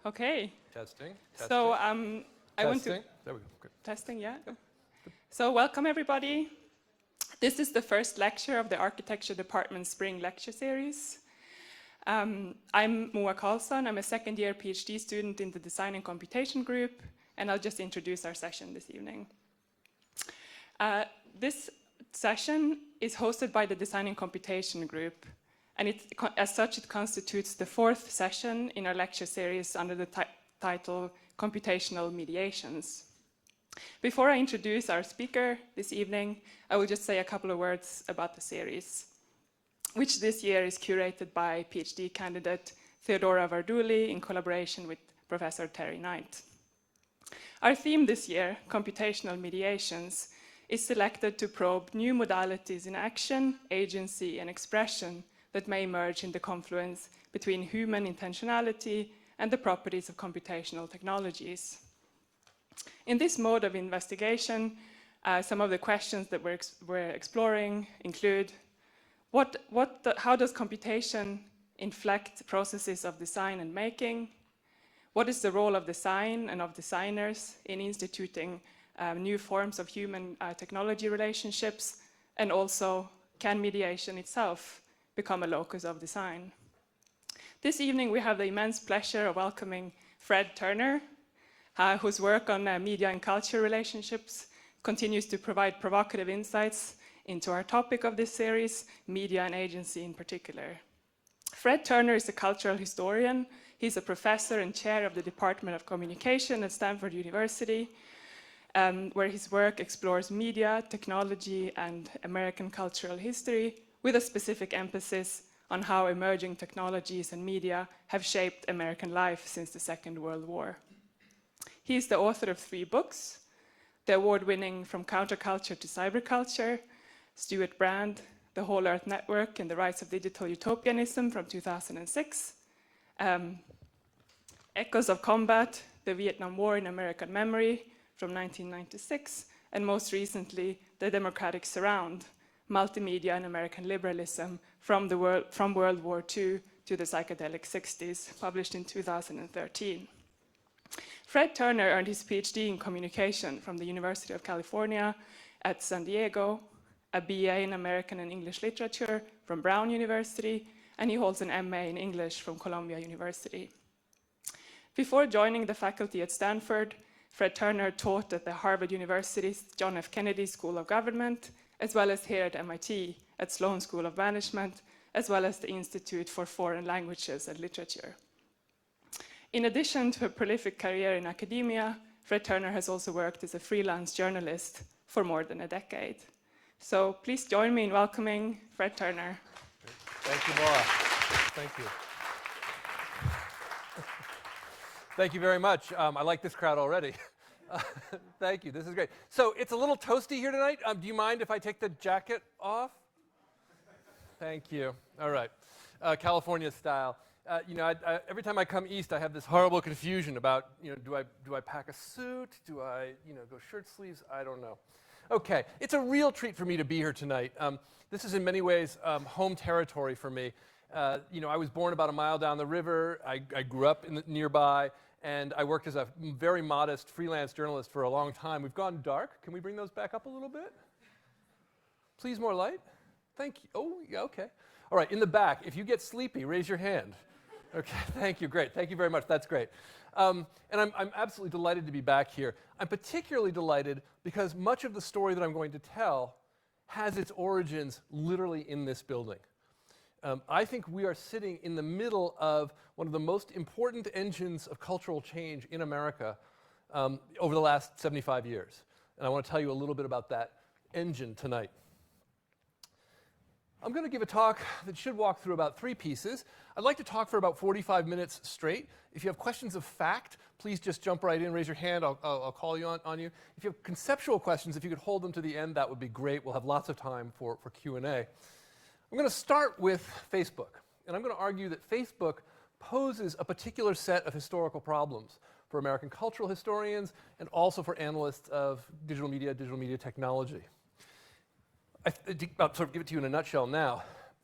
Okay. Testing. So I want to... There we go. Good. Testing, yeah. Yep. So welcome everybody. This is the first lecture of the Architecture Department's Spring Lecture Series. I'm Moa Carlsson. I'm a second-year PhD student in the Design and Computation group, and I'll just introduce our session this evening. This session is hosted by the Design and Computation group, and as such it constitutes the fourth session in our lecture series under the title Computational Mediations. Before I introduce our speaker this evening, I will just say a couple of words about the series, which this year is curated by PhD candidate Theodora Vardouli in collaboration with Professor Terry Knight. Our theme this year, Computational Mediations, is selected to probe new modalities in action, agency, and expression that may emerge in the confluence between human intentionality and the properties of computational technologies. In this mode of investigation, some of the questions that we're exploring include how does computation inflect processes of design and making? What is the role of design and of designers in instituting new forms of human technology relationships? And also, can mediation itself become a locus of design? This evening we have the immense pleasure of welcoming Fred Turner, whose work on media and culture relationships continues to provide provocative insights into our topic of this series, media and agency in particular. Fred Turner is a cultural historian. He's a professor and chair of the Department of Communication at Stanford University, where his work explores media, technology, and American cultural history, with a specific emphasis on how emerging technologies and media have shaped American life since the Second World War. He is the author of 3 books, the award-winning From Counterculture to Cyberculture, Stuart Brand, The Whole Earth Network and the Rise of Digital Utopianism from 2006, Echoes of Combat, The Vietnam War in American Memory from 1996, and most recently, The Democratic Surround, Multimedia and American Liberalism from World War II to the psychedelic 60s, published in 2013. Fred Turner earned his PhD in communication from the University of California at San Diego, a BA in American and English Literature from Brown University, and he holds an MA in English from Columbia University. Before joining the faculty at Stanford, Fred Turner taught at the Harvard University's John F. Kennedy School of Government, as well as here at MIT at Sloan School of Management, as well as the Institute for Foreign Languages and Literature. In addition to a prolific career in academia, Fred Turner has also worked as a freelance journalist for more than a decade. So please join me in welcoming Fred Turner. Thank you, Maura. Thank you. Thank you very much. I like this crowd already. Thank you. This is great. So it's a little toasty here tonight. Do you mind if I take the jacket off? Thank you. All right. California style. Every time I come east, I have this horrible confusion about, do I pack a suit? Do I, go shirt sleeves? I don't know. Okay. It's a real treat for me to be here tonight. This is in many ways home territory for me. I was born about a mile down the river. I grew up nearby. And I worked as a very modest freelance journalist for a long time. We've gone dark. Can we bring those back up a little bit? Please, more light. Thank you. Oh, yeah, okay. All right, in the back, if you get sleepy, raise your hand. Okay, thank you. Great. Thank you very much. That's great. And I'm absolutely delighted to be back here. I'm particularly delighted because much of the story that I'm going to tell has its origins literally in this building. I think we are sitting in the middle of one of the most important engines of cultural change in America over the last 75 years. And I want to tell you a little bit about that engine tonight. I'm going to give a talk that should walk through about 3 pieces. I'd like to talk for about 45 minutes straight. If you have questions of fact, please just jump right in, raise your hand, I'll call you on you. If you have conceptual questions, if you could hold them to the end, that would be great. We'll have lots of time for Q&A. I'm going to start with Facebook, and I'm going to argue that Facebook poses a particular set of historical problems for American cultural historians and also for analysts of digital media technology. I'll sort of give it to you in a nutshell now.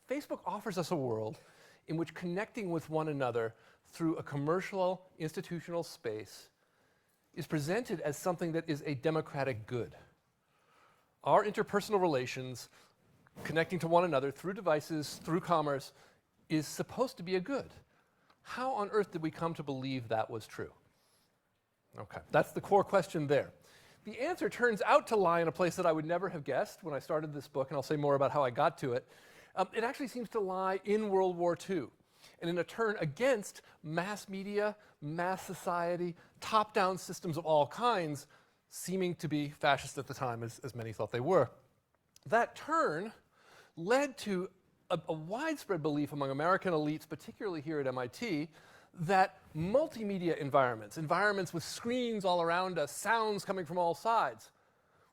Facebook offers us a world in which connecting with one another through a commercial, institutional space is presented as something that is a democratic good. Our interpersonal relations, connecting to one another through devices, through commerce, is supposed to be a good. How on earth did we come to believe that was true? Okay, that's the core question there. The answer turns out to lie in a place that I would never have guessed when I started this book, and I'll say more about how I got to it. It actually seems to lie in World War II, and in a turn against mass media, mass society, top-down systems of all kinds, seeming to be fascist at the time, as many thought they were. That turn led to a widespread belief among American elites, particularly here at MIT, that multimedia environments with screens all around us, sounds coming from all sides,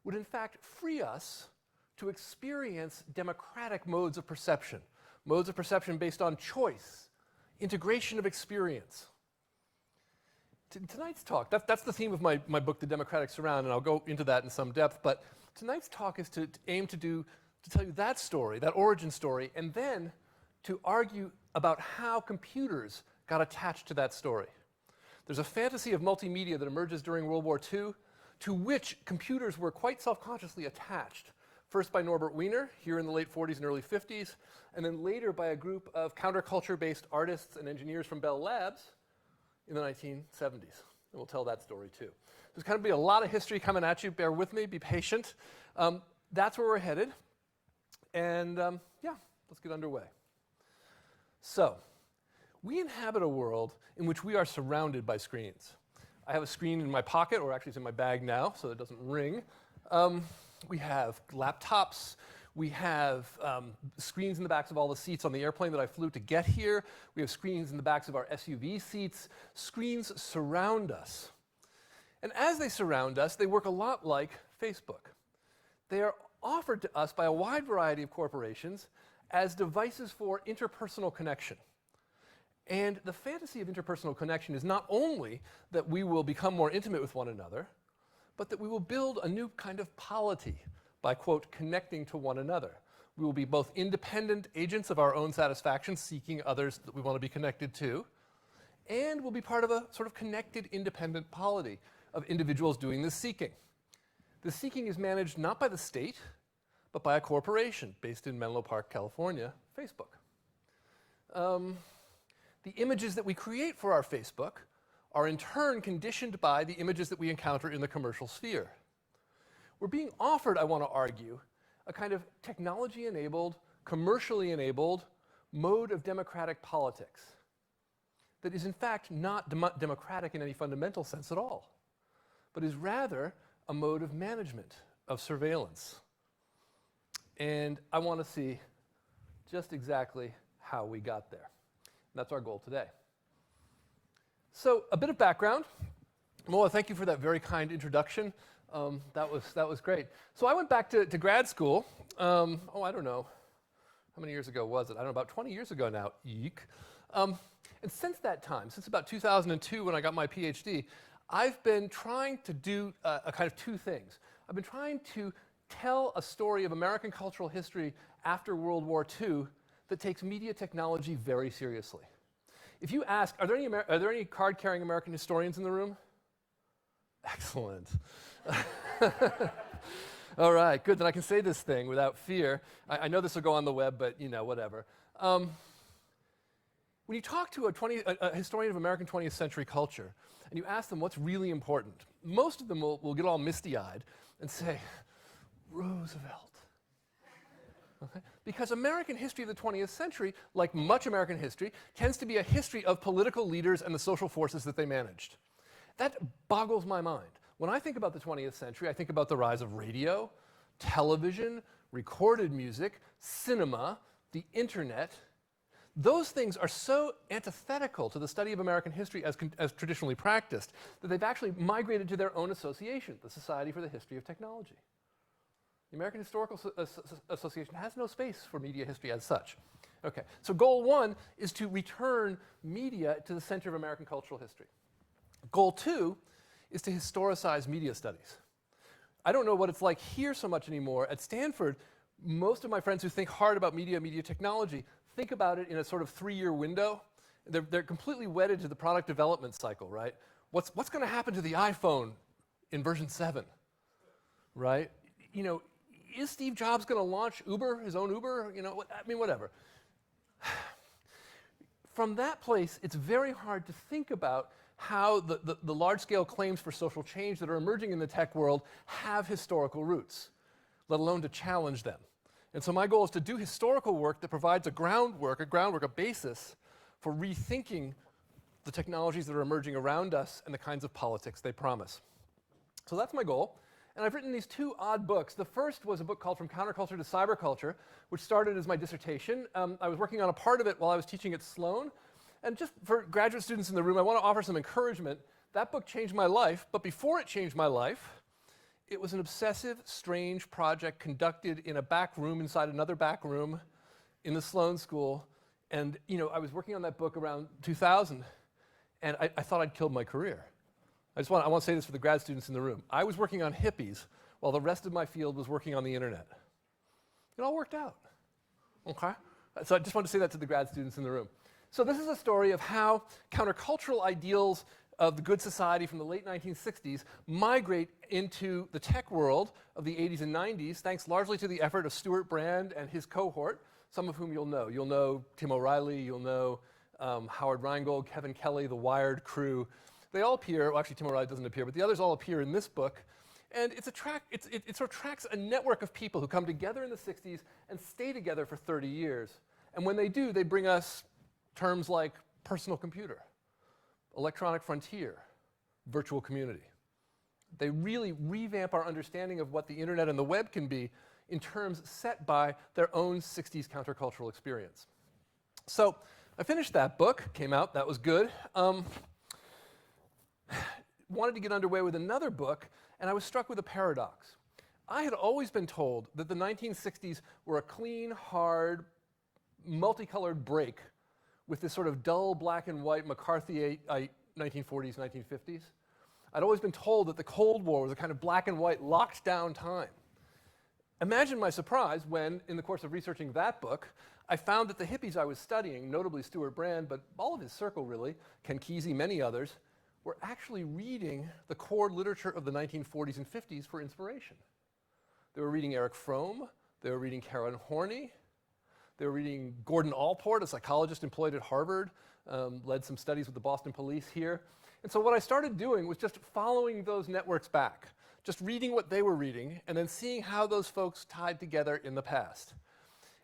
would in fact free us to experience democratic modes of perception based on choice, integration of experience. Tonight's talk, that's the theme of my book, The Democratic Surround, and I'll go into that in some depth, but tonight's talk is to aim to tell you that story, that origin story, and then to argue about how computers got attached to that story. There's a fantasy of multimedia that emerges during World War II to which computers were quite self-consciously attached. First by Norbert Weiner, here in the late 40s and early 50s, and then later by a group of counterculture-based artists and engineers from Bell Labs in the 1970s. And we'll tell that story too. There's going to be a lot of history coming at you. Bear with me, be patient. That's where we're headed. And yeah, let's get underway. So, we inhabit a world in which we are surrounded by screens. I have a screen in my pocket, or actually it's in my bag now, so it doesn't ring. We have laptops. We have screens in the backs of all the seats on the airplane that I flew to get here. We have screens in the backs of our SUV seats. Screens surround us. And as they surround us, they work a lot like Facebook. They are offered to us by a wide variety of corporations as devices for interpersonal connection. And the fantasy of interpersonal connection is not only that we will become more intimate with one another, but that we will build a new kind of polity by, quote, connecting to one another. We will be both independent agents of our own satisfaction, seeking others that we want to be connected to, and we'll be part of a sort of connected, independent polity of individuals doing this seeking. The seeking is managed not by the state, but by a corporation based in Menlo Park, California, Facebook. The images that we create for our Facebook are in turn conditioned by the images that we encounter in the commercial sphere. We're being offered, I want to argue, a kind of technology-enabled, commercially enabled mode of democratic politics that is in fact not democratic in any fundamental sense at all, but is rather a mode of management, of surveillance. And I want to see just exactly how we got there. And that's our goal today. So, a bit of background. Moa, thank you for that very kind introduction. That was great. So I went back to grad school. I don't know. How many years ago was it? I don't know, about 20 years ago now. Eek. And since that time, since about 2002 when I got my PhD, I've been trying to do a kind of two things. I've been trying to tell a story of American cultural history after World War II that takes media technology very seriously. If you ask, are there any card-carrying American historians in the room? Excellent. All right, good. Then I can say this thing without fear. I know this will go on the web, but whatever. When you talk to a historian of American 20th century culture, and you ask them what's really important, most of them will get all misty-eyed and say, Roosevelt. Okay? Because American history of the 20th century, like much American history, tends to be a history of political leaders and the social forces that they managed. That boggles my mind. When I think about the 20th century, I think about the rise of radio, television, recorded music, cinema, the internet. Those things are so antithetical to the study of American history as traditionally practiced that they've actually migrated to their own association, the Society for the History of Technology. The American Historical Association has no space for media history as such. Okay, so goal one is to return media to the center of American cultural history. Goal two is to historicize media studies. I don't know what it's like here so much anymore. At Stanford, most of my friends who think hard about media technology think about it in a sort of 3-year window. They're completely wedded to the product development cycle, right? What's going to happen to the iPhone in version 7, right? You know, is Steve Jobs going to launch Uber, his own Uber? You know, I mean, whatever. From that place, it's very hard to think about how the large-scale claims for social change that are emerging in the tech world have historical roots, let alone to challenge them. And so my goal is to do historical work that provides a groundwork, a basis for rethinking the technologies that are emerging around us and the kinds of politics they promise. So that's my goal. And I've written these 2 odd books. The first was a book called From Counterculture to Cyberculture, which started as my dissertation. I was working on a part of it while I was teaching at Sloan. And just for graduate students in the room, I want to offer some encouragement. That book changed my life, but before it changed my life, it was an obsessive, strange project conducted in a back room inside another back room in the Sloan School. And you know, I was working on that book around 2000, and I thought I'd killed my career. I want to say this for the grad students in the room. I was working on hippies while the rest of my field was working on the internet. It all worked out, okay? So I just want to say that to the grad students in the room. So this is a story of how countercultural ideals of the good society from the late 1960s migrate into the tech world of the 80s and 90s, thanks largely to the effort of Stuart Brand and his cohort, some of whom you'll know. You'll know Tim O'Reilly, you'll know Howard Rheingold, Kevin Kelly, the Wired crew. They all appear, well actually Tim O'Reilly doesn't appear, but the others all appear in this book. And it sort of tracks a network of people who come together in the 60s and stay together for 30 years. And when they do, they bring us terms like personal computer, electronic frontier, virtual community. They really revamp our understanding of what the internet and the web can be in terms set by their own 60s countercultural experience. So I finished that book, came out, that was good. Wanted to get underway with another book, and I was struck with a paradox. I had always been told that the 1960s were a clean, hard, multicolored break with this sort of dull black and white McCarthyite 1940s, 1950s. I'd always been told that the Cold War was a kind of black and white locked down time. Imagine my surprise when, in the course of researching that book, I found that the hippies I was studying, notably Stuart Brand, but all of his circle really, Ken Kesey, many others, were actually reading the core literature of the 1940s and 50s for inspiration. They were reading Eric Fromm, they were reading Karen Horney, they were reading Gordon Allport, a psychologist employed at Harvard, led some studies with the Boston police here. And so what I started doing was just following those networks back, just reading what they were reading, and then seeing how those folks tied together in the past.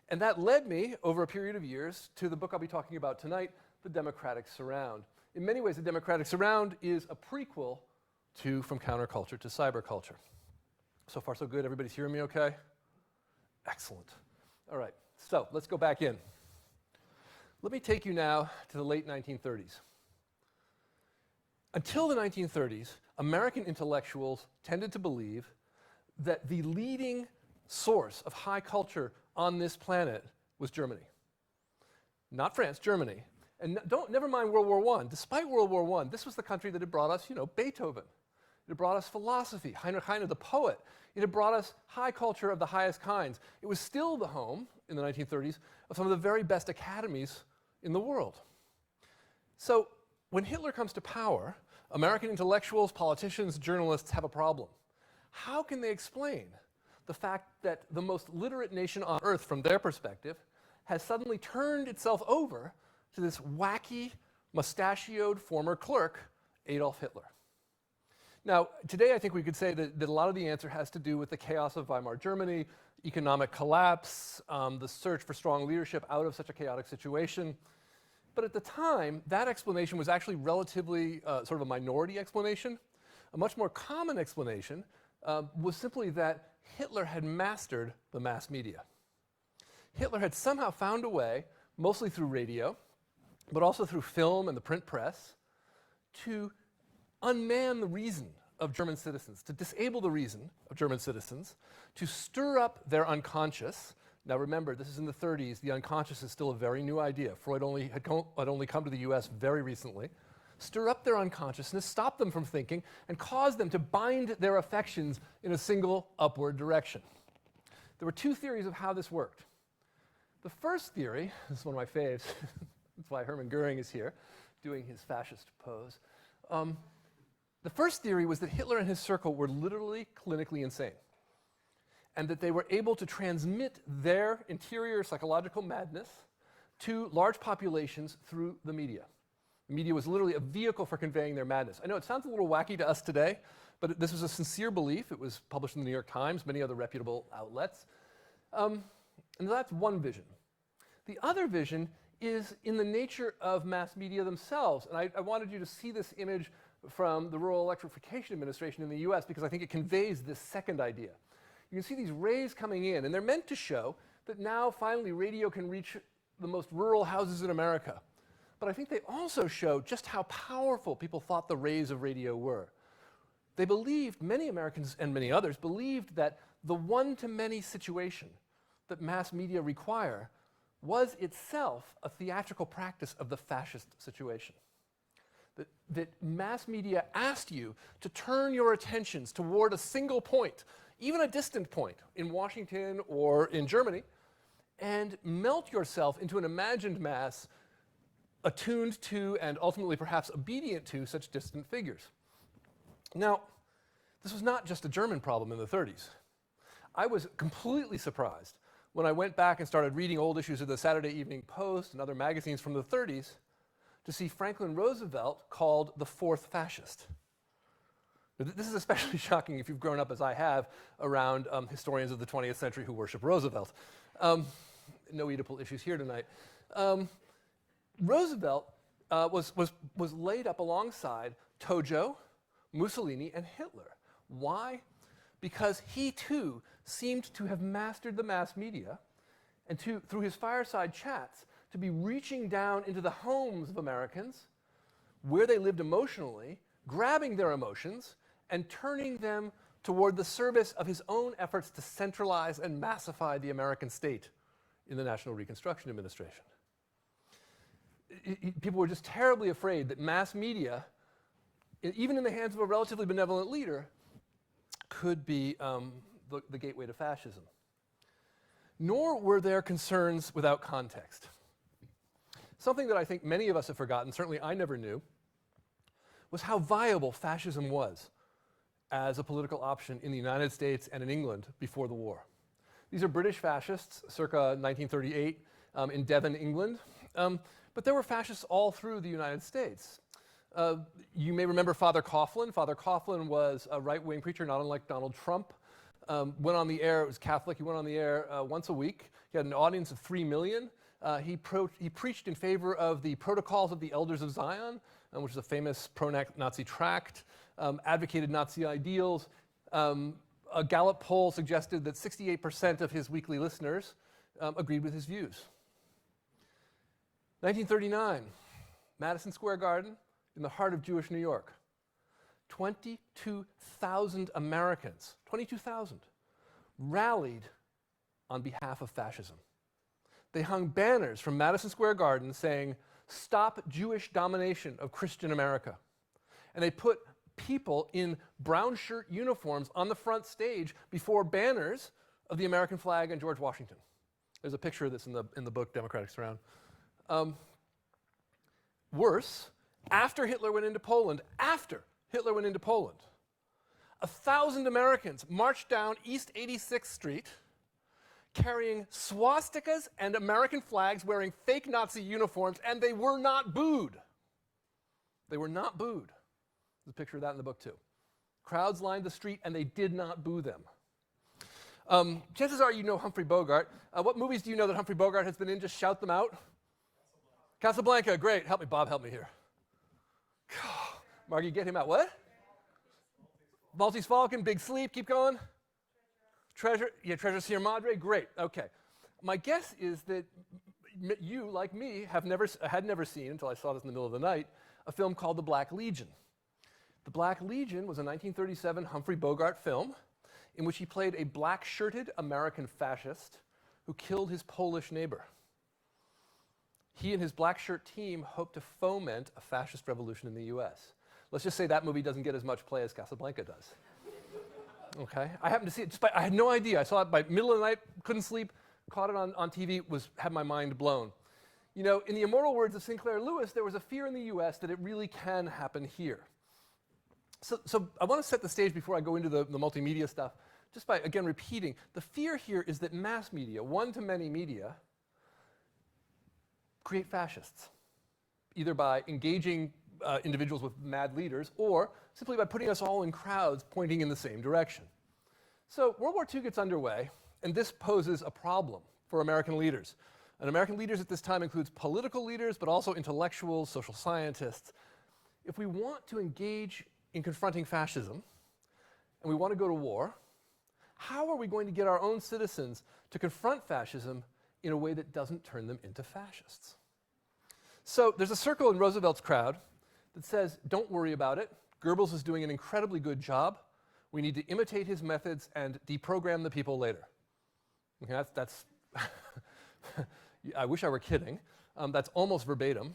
And that led me, over a period of years, to the book I'll be talking about tonight, The Democratic Surround. In many ways, The Democratic Surround is a prequel to From Counterculture to Cyberculture. So far, so good. Everybody's hearing me okay? Excellent. All right, so let's go back in. Let me take you now to the late 1930s. Until the 1930s, American intellectuals tended to believe that the leading source of high culture on this planet was Germany. Not France, Germany. And never mind World War I. Despite World War I, this was the country that had brought us, Beethoven. It had brought us philosophy, Heinrich Heine, the poet. It had brought us high culture of the highest kinds. It was still the home, in the 1930s, of some of the very best academies in the world. So when Hitler comes to power, American intellectuals, politicians, journalists have a problem. How can they explain the fact that the most literate nation on earth, from their perspective, has suddenly turned itself over to this wacky, mustachioed former clerk, Adolf Hitler? Now, today I think we could say that a lot of the answer has to do with the chaos of Weimar Germany, economic collapse, the search for strong leadership out of such a chaotic situation. But at the time, that explanation was actually relatively sort of a minority explanation. A much more common explanation was simply that Hitler had mastered the mass media. Hitler had somehow found a way, mostly through radio, but also through film and the print press, to unman the reason of German citizens, to disable the reason of German citizens, to stir up their unconscious. Now remember, this is in the 30s. The unconscious is still a very new idea. Freud had only come to the US very recently. Stir up their unconsciousness, stop them from thinking, and cause them to bind their affections in a single upward direction. There were two theories of how this worked. The first theory, this is one of my faves, that's why Hermann Goering is here, doing his fascist pose. The first theory was that Hitler and his circle were literally clinically insane, and that they were able to transmit their interior psychological madness to large populations through the media. The media was literally a vehicle for conveying their madness. I know it sounds a little wacky to us today, but this was a sincere belief. It was published in the New York Times, many other reputable outlets. And that's one vision. The other vision is in the nature of mass media themselves. And I wanted you to see this image from the Rural Electrification Administration in the US because I think it conveys this second idea. You can see these rays coming in, and they're meant to show that now finally radio can reach the most rural houses in America. But I think they also show just how powerful people thought the rays of radio were. They believed, many Americans and many others believed that the one-to-many situation that mass media require was itself a theatrical practice of the fascist situation. That mass media asked you to turn your attentions toward a single point, even a distant point in Washington or in Germany, and melt yourself into an imagined mass attuned to and ultimately perhaps obedient to such distant figures. Now, this was not just a German problem in the 30s. I was completely surprised when I went back and started reading old issues of the Saturday Evening Post and other magazines from the 30s to see Franklin Roosevelt called the fourth fascist. This is especially shocking if you've grown up, as I have, around historians of the 20th century who worship Roosevelt. No Oedipal issues here tonight. Roosevelt was laid up alongside Tojo, Mussolini, and Hitler. Why? Because he too seemed to have mastered the mass media and through his fireside chats, to be reaching down into the homes of Americans, where they lived emotionally, grabbing their emotions, and turning them toward the service of his own efforts to centralize and massify the American state in the National Reconstruction Administration. People were just terribly afraid that mass media, even in the hands of a relatively benevolent leader, could be the gateway to fascism. Nor were there concerns without context. Something that I think many of us have forgotten, certainly I never knew, was how viable fascism was as a political option in the United States and in England before the war. These are British fascists, circa 1938, in Devon, England. But there were fascists all through the United States. You may remember Father Coughlin. Father Coughlin was a right-wing preacher, not unlike Donald Trump. Went on the air, it was Catholic, he went on the air once a week. He had an audience of 3 million. He preached in favor of the Protocols of the Elders of Zion, which is a famous pro-Nazi tract, advocated Nazi ideals. A Gallup poll suggested that 68% of his weekly listeners agreed with his views. 1939, Madison Square Garden, in the heart of Jewish New York. 22,000 Americans, 22,000, rallied on behalf of fascism. They hung banners from Madison Square Garden saying, "Stop Jewish domination of Christian America." And they put people in brown shirt uniforms on the front stage before banners of the American flag and George Washington. There's a picture of this in the book, Democratic Surround. Worse, after Hitler went into Poland, 1,000 Americans marched down East 86th Street carrying swastikas and American flags, wearing fake Nazi uniforms, and they were not booed. They were not booed. There's a picture of that in the book too. Crowds lined the street and they did not boo them. Chances are you know Humphrey Bogart. What movies do you know that Humphrey Bogart has been in? Just shout them out. Casablanca, great. Help me, Bob, help me here. Margie, get him out. What? Maltese Falcon, Big Sleep, keep going. Treasure Sierra Madre, great, okay. My guess is that you, like me, had never seen, until I saw this in the middle of the night, a film called The Black Legion. The Black Legion was a 1937 Humphrey Bogart film in which he played a black-shirted American fascist who killed his Polish neighbor. He and his black shirt team hoped to foment a fascist revolution in the US. Let's just say that movie doesn't get as much play as Casablanca does. Okay, I happened to see it, I had no idea. I saw it by middle of the night, couldn't sleep, caught it on TV, had my mind blown. You know, in the immortal words of Sinclair Lewis, there was a fear in the US that it really can happen here. So I want to set the stage before I go into the multimedia stuff, just by, again, repeating. The fear here is that mass media, one-to-many media, create fascists, either by engaging individuals with mad leaders or simply by putting us all in crowds pointing in the same direction. So World War II gets underway, and this poses a problem for American leaders. And American leaders at this time includes political leaders, but also intellectuals, social scientists. If we want to engage in confronting fascism, and we want to go to war, how are we going to get our own citizens to confront fascism in a way that doesn't turn them into fascists? So there's a circle in Roosevelt's crowd that says, don't worry about it. Goebbels is doing an incredibly good job. We need to imitate his methods and deprogram the people later. Okay, that's I wish I were kidding. That's almost verbatim.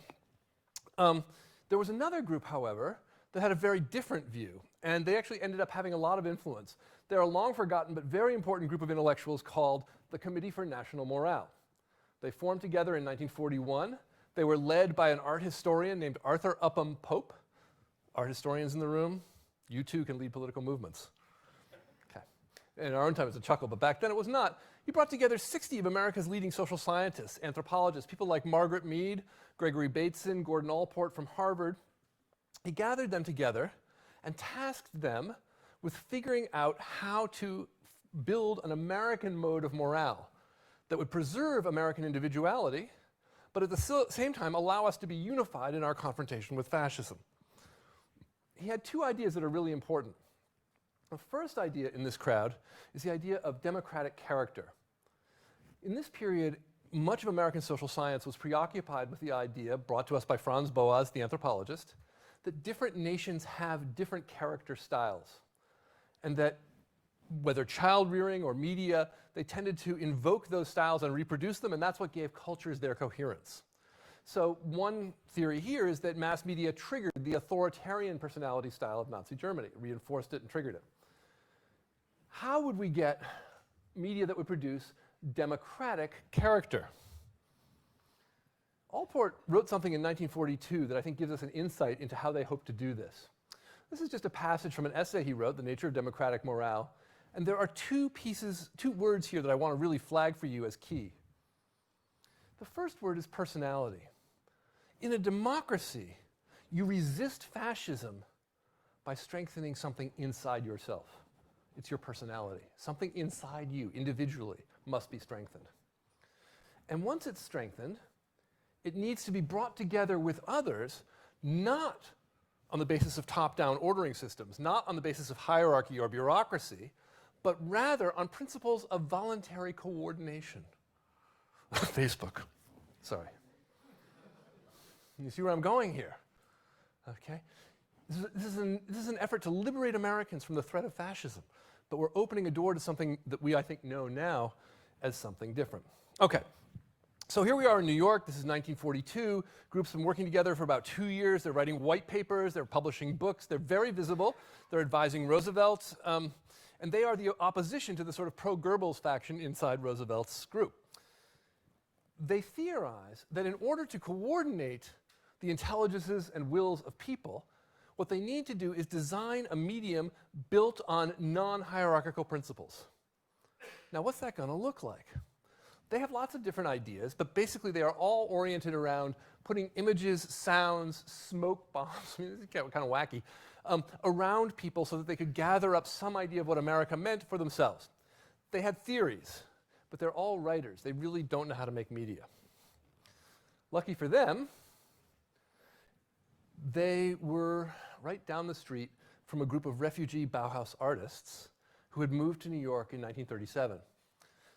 There was another group, however, that had a very different view, and they actually ended up having a lot of influence. They're a long forgotten but very important group of intellectuals called the Committee for National Morale. They formed together in 1941. They were led by an art historian named Arthur Upham Pope. Art historians in the room, you too can lead political movements. Okay. In our own time it's a chuckle, but back then it was not. He brought together 60 of America's leading social scientists, anthropologists, people like Margaret Mead, Gregory Bateson, Gordon Allport from Harvard. He gathered them together and tasked them with figuring out how to build an American mode of morale that would preserve American individuality, but at the same time allow us to be unified in our confrontation with fascism. He had two ideas that are really important. The first idea in this crowd is the idea of democratic character. In this period, much of American social science was preoccupied with the idea, brought to us by Franz Boas, the anthropologist, that different nations have different character styles, and that whether child rearing or media, they tended to invoke those styles and reproduce them, and that's what gave cultures their coherence. So one theory here is that mass media triggered the authoritarian personality style of Nazi Germany, reinforced it and triggered it. How would we get media that would produce democratic character? Allport wrote something in 1942 that I think gives us an insight into how they hope to do this. This is just a passage from an essay he wrote, The Nature of Democratic Morale, and there are two words here that I want to really flag for you as key. The first word is personality. In a democracy, you resist fascism by strengthening something inside yourself. It's your personality. Something inside you, individually, must be strengthened. And once it's strengthened, it needs to be brought together with others, not on the basis of top-down ordering systems, not on the basis of hierarchy or bureaucracy, but rather on principles of voluntary coordination. Facebook. Sorry. You see where I'm going here? Okay? This is an effort to liberate Americans from the threat of fascism, but we're opening a door to something that we, I think, know now as something different. Okay. So here we are in New York. This is 1942. Groups have been working together for about 2 years. They're writing white papers. They're publishing books. They're very visible. They're advising Roosevelt. And they are the opposition to the sort of pro-Goebbels faction inside Roosevelt's group. They theorize that in order to coordinate the intelligences and wills of people, what they need to do is design a medium built on non-hierarchical principles. Now, what's that going to look like? They have lots of different ideas, but basically they are all oriented around putting images, sounds, smoke bombs, I mean, this is kind of wacky, around people so that they could gather up some idea of what America meant for themselves. They had theories, but they're all writers. They really don't know how to make media. Lucky for them, they were right down the street from a group of refugee Bauhaus artists who had moved to New York in 1937.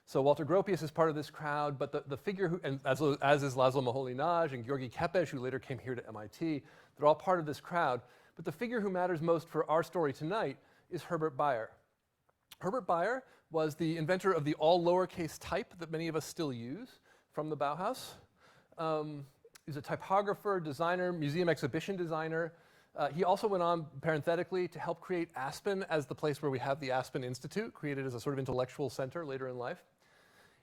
So Walter Gropius is part of this crowd, but the figure who, and as is Laszlo Moholy-Nagy and György Kepes, who later came here to MIT, they're all part of this crowd. But the figure who matters most for our story tonight is Herbert Bayer. Herbert Bayer was the inventor of the all lowercase type that many of us still use from the Bauhaus. He's a typographer, designer, museum exhibition designer. He also went on, parenthetically, to help create Aspen as the place where we have the Aspen Institute, created as a sort of intellectual center later in life.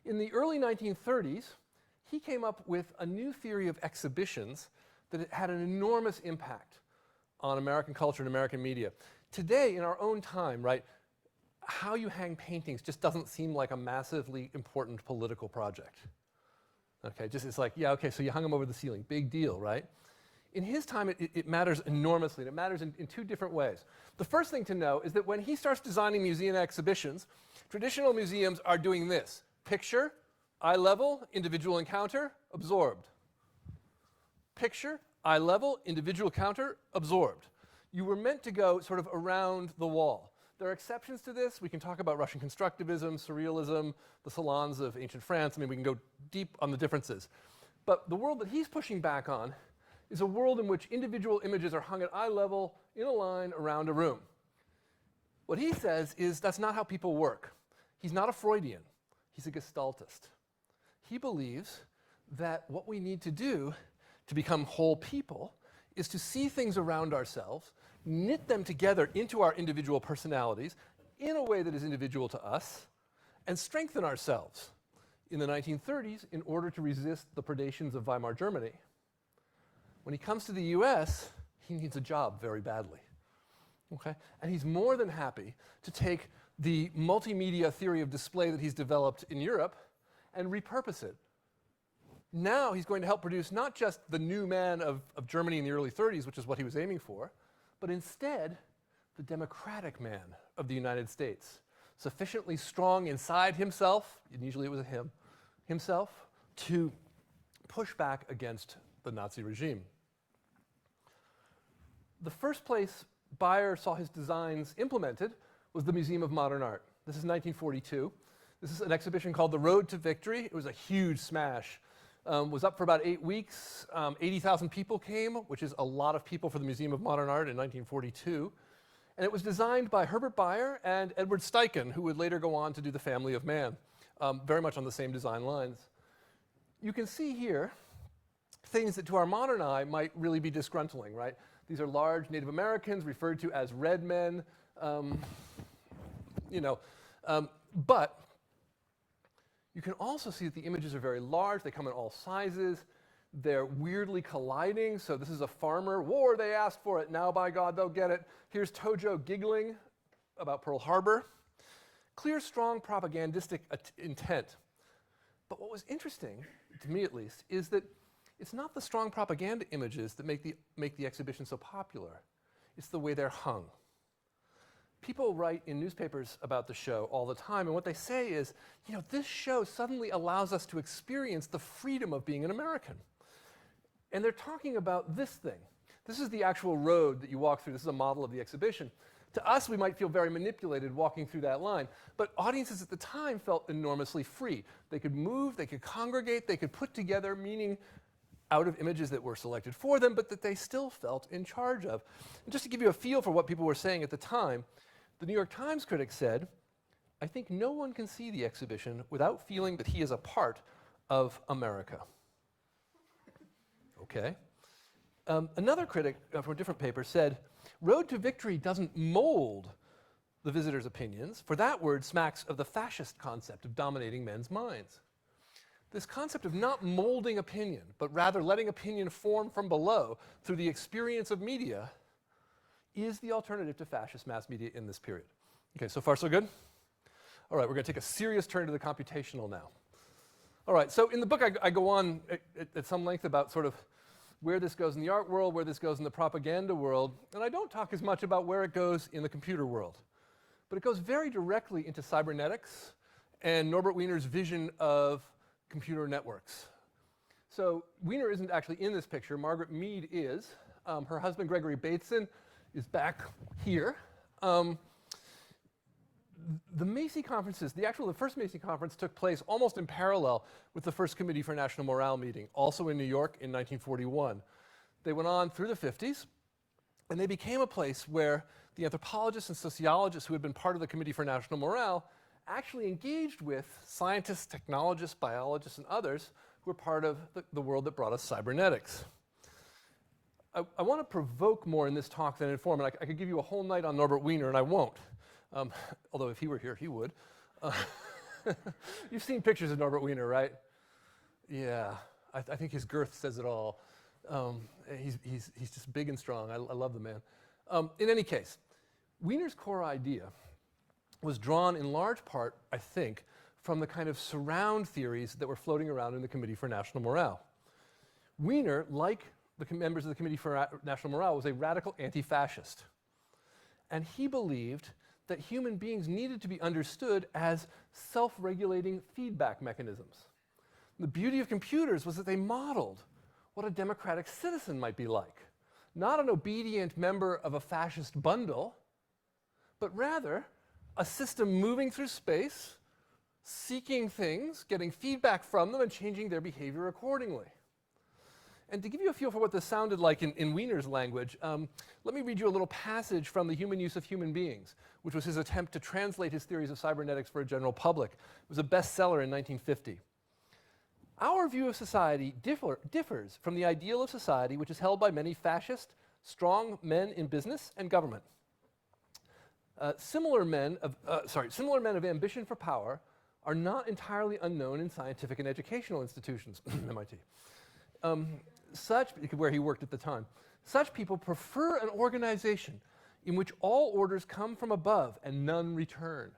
In the early 1930s, he came up with a new theory of exhibitions that had an enormous impact on American culture and American media. Today, in our own time, right, how you hang paintings just doesn't seem like a massively important political project. Okay, just it's like, yeah, okay, so you hung them over the ceiling, big deal, right? In his time, it matters enormously, and it matters in two different ways. The first thing to know is that when he starts designing museum exhibitions, traditional museums are doing this. Picture, eye level, individual encounter, absorbed. Picture, eye level, individual encounter, absorbed. You were meant to go sort of around the wall. There are exceptions to this. We can talk about Russian constructivism, surrealism, the salons of ancient France. I mean, we can go deep on the differences. But the world that he's pushing back on is a world in which individual images are hung at eye level in a line around a room. What he says is that's not how people work. He's not a Freudian. He's a gestaltist. He believes that what we need to do to become whole people is to see things around ourselves, knit them together into our individual personalities in a way that is individual to us, and strengthen ourselves in the 1930s in order to resist the predations of Weimar Germany. When he comes to the US, he needs a job very badly. Okay? And he's more than happy to take the multimedia theory of display that he's developed in Europe and repurpose it. Now he's going to help produce not just the new man of Germany in the early 30s, which is what he was aiming for, but instead the democratic man of the United States, sufficiently strong inside himself, and usually it was himself, to push back against the Nazi regime. The first place Bayer saw his designs implemented was the Museum of Modern Art. This is 1942. This is an exhibition called The Road to Victory. It was a huge smash. Was up for about 8 weeks. 80,000 people came, which is a lot of people for the Museum of Modern Art in 1942. And it was designed by Herbert Bayer and Edward Steichen, who would later go on to do The Family of Man, very much on the same design lines. You can see here things that to our modern eye might really be disgruntling, right? These are large Native Americans referred to as red men, but you can also see that the images are very large. They come in all sizes. They're weirdly colliding. So this is a farmer. War, they asked for it. Now, by God, they'll get it. Here's Tojo giggling about Pearl Harbor. Clear, strong propagandistic intent. But what was interesting, to me at least, is that it's not the strong propaganda images that make the exhibition so popular. It's the way they're hung. People write in newspapers about the show all the time, and what they say is, this show suddenly allows us to experience the freedom of being an American. And they're talking about this thing. This is the actual road that you walk through. This is a model of the exhibition. To us, we might feel very manipulated walking through that line, but audiences at the time felt enormously free. They could move, they could congregate, they could put together meaning out of images that were selected for them, but that they still felt in charge of. And just to give you a feel for what people were saying at the time, the New York Times critic said, "I think no one can see the exhibition without feeling that he is a part of America." Okay. Another critic from a different paper said, "Road to Victory doesn't mold the visitor's opinions, for that word smacks of the fascist concept of dominating men's minds." This concept of not molding opinion, but rather letting opinion form from below through the experience of media is the alternative to fascist mass media in this period. Okay, so far so good? All right, we're going to take a serious turn to the computational now. All right, so in the book I go on at some length about sort of where this goes in the art world, where this goes in the propaganda world, and I don't talk as much about where it goes in the computer world. But it goes very directly into cybernetics and Norbert Weiner's vision of computer networks. So Weiner isn't actually in this picture. Margaret Mead is. Her husband, Gregory Bateson, is back here. The Macy conferences, the first Macy conference took place almost in parallel with the first Committee for National Morale meeting, also in New York in 1941. They went on through the 50s, and they became a place where the anthropologists and sociologists who had been part of the Committee for National Morale actually engaged with scientists, technologists, biologists, and others who were part of the world that brought us cybernetics. I want to provoke more in this talk than inform, and I could give you a whole night on Norbert Weiner, and I won't. Although if he were here, he would. You've seen pictures of Norbert Weiner, right? Yeah, I think his girth says it all. He's just big and strong. I love the man. In any case, Weiner's core idea was drawn in large part, I think, from the kind of surround theories that were floating around in the Committee for National Morale. Weiner, like the members of the Committee for National Morale, was a radical anti-fascist. And he believed that human beings needed to be understood as self-regulating feedback mechanisms. The beauty of computers was that they modeled what a democratic citizen might be like. Not an obedient member of a fascist bundle, but rather a system moving through space, seeking things, getting feedback from them, and changing their behavior accordingly. And to give you a feel for what this sounded like in Weiner's language, let me read you a little passage from The Human Use of Human Beings, which was his attempt to translate his theories of cybernetics for a general public. It was a bestseller in 1950. Our view of society differs from the ideal of society which is held by many fascist, strong men in business and government. Similar men of ambition for power are not entirely unknown in scientific and educational institutions, MIT, where he worked at the time. Such people prefer an organization in which all orders come from above and none return.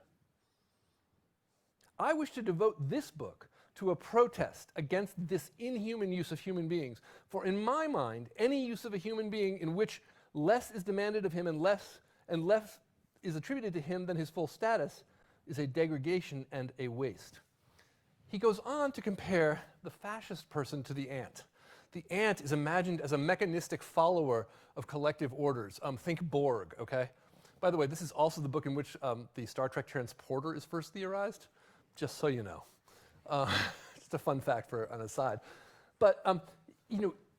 I wish to devote this book to a protest against this inhuman use of human beings, for in my mind, any use of a human being in which less is demanded of him and less is attributed to him than his full status is a degradation and a waste. He goes on to compare the fascist person to the ant. The ant is imagined as a mechanistic follower of collective orders. Think Borg, okay? By the way, this is also the book in which the Star Trek transporter is first theorized, just so you know. Just a fun fact for an aside. But,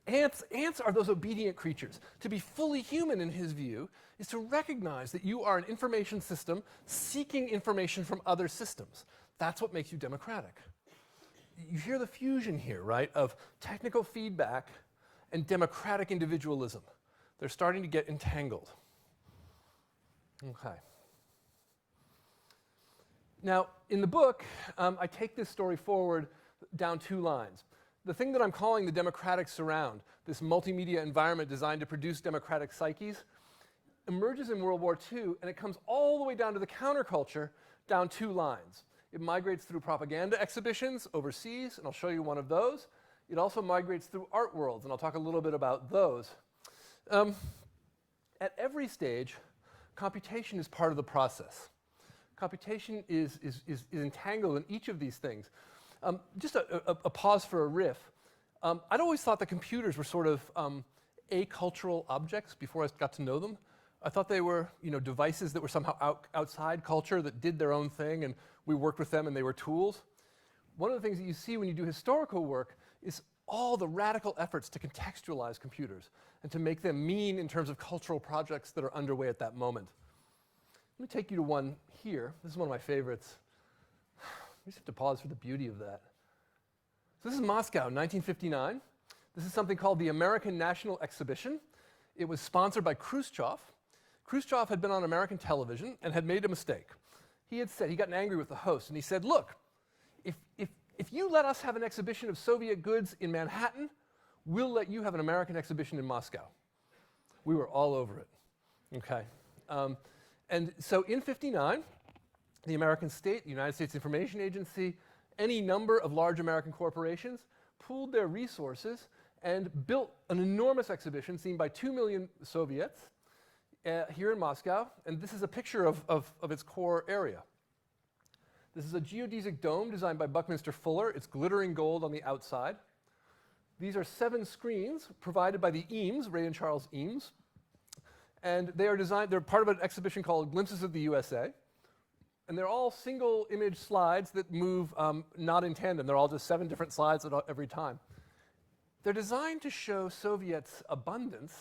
ants are those obedient creatures. To be fully human, in his view, is to recognize that you are an information system seeking information from other systems. That's what makes you democratic. You hear the fusion here, right, of technical feedback and democratic individualism. They're starting to get entangled. Okay. Now, in the book, I take this story forward down two lines. The thing that I'm calling the democratic surround, this multimedia environment designed to produce democratic psyches, emerges in World War II, and it comes all the way down to the counterculture down two lines. It migrates through propaganda exhibitions overseas, and I'll show you one of those. It also migrates through art worlds, and I'll talk a little bit about those. At every stage, computation is part of the process. Computation is entangled in each of these things. Just a pause for a riff. I'd always thought that computers were sort of acultural objects before I got to know them. I thought they were, devices that were somehow outside culture that did their own thing, and we worked with them and they were tools. One of the things that you see when you do historical work is all the radical efforts to contextualize computers and to make them mean in terms of cultural projects that are underway at that moment. Let me take you to one here. This is one of my favorites. We just have to pause for the beauty of that. So this is Moscow, 1959. This is something called the American National Exhibition. It was sponsored by Khrushchev. Khrushchev had been on American television and had made a mistake. He had gotten angry with the host, and he said, look, if you let us have an exhibition of Soviet goods in Manhattan, we'll let you have an American exhibition in Moscow. We were all over it, okay? And so in '59, the American state, the United States Information Agency, any number of large American corporations pooled their resources and built an enormous exhibition seen by 2 million Soviets here in Moscow. And this is a picture of its core area. This is a geodesic dome designed by Buckminster Fuller. It's glittering gold on the outside. These are 7 screens provided by the Eames, Ray and Charles Eames. And they're part of an exhibition called Glimpses of the USA. And they're all single image slides that move not in tandem. They're all just 7 different slides every time. They're designed to show Soviets abundance,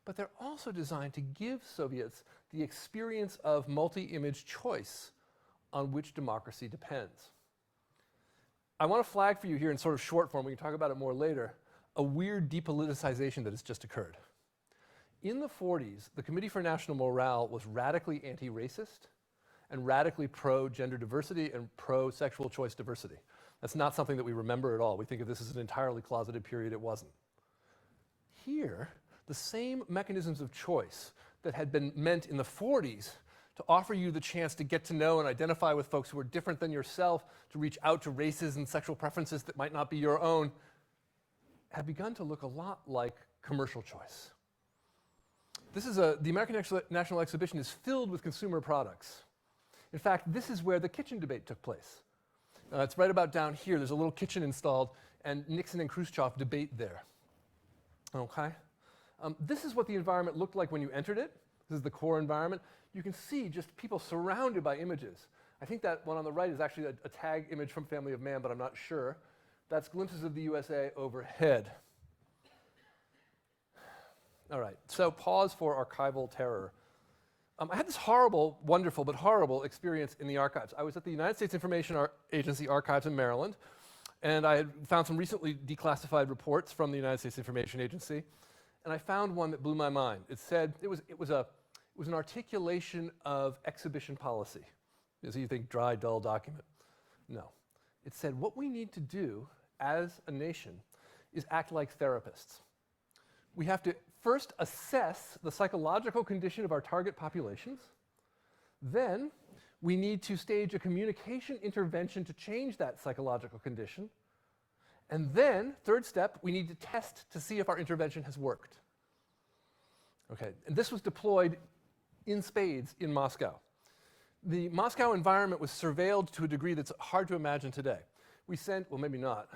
but they're also designed to give Soviets the experience of multi-image choice on which democracy depends. I want to flag for you here in sort of short form, we can talk about it more later, a weird depoliticization that has just occurred. In the 40s, the Committee for National Morale was radically anti-racist and radically pro-gender diversity and pro-sexual choice diversity. That's not something that we remember at all. We think of this as an entirely closeted period. It wasn't. Here, the same mechanisms of choice that had been meant in the 40s to offer you the chance to get to know and identify with folks who are different than yourself, to reach out to races and sexual preferences that might not be your own, have begun to look a lot like commercial choice. This is the American National Exhibition is filled with consumer products. In fact, this is where the kitchen debate took place. It's right about down here. There's a little kitchen installed, and Nixon and Khrushchev debate there. Okay? This is what the environment looked like when you entered it. This is the core environment. You can see just people surrounded by images. I think that one on the right is actually a tag image from Family of Man, but I'm not sure. That's glimpses of the USA overhead. All right, so pause for archival terror. I had this horrible, wonderful, but horrible experience in the archives. I was at the United States Information Agency Archives in Maryland, and I had found some recently declassified reports from the United States Information Agency, and I found one that blew my mind. It said, it was an articulation of exhibition policy. So you think dry, dull document. No. It said, what we need to do as a nation is act like therapists. We have to first assess the psychological condition of our target populations. Then we need to stage a communication intervention to change that psychological condition. And then, third step, we need to test to see if our intervention has worked. Okay, and this was deployed in spades in Moscow. The Moscow environment was surveilled to a degree that's hard to imagine today. We sent, well, maybe not.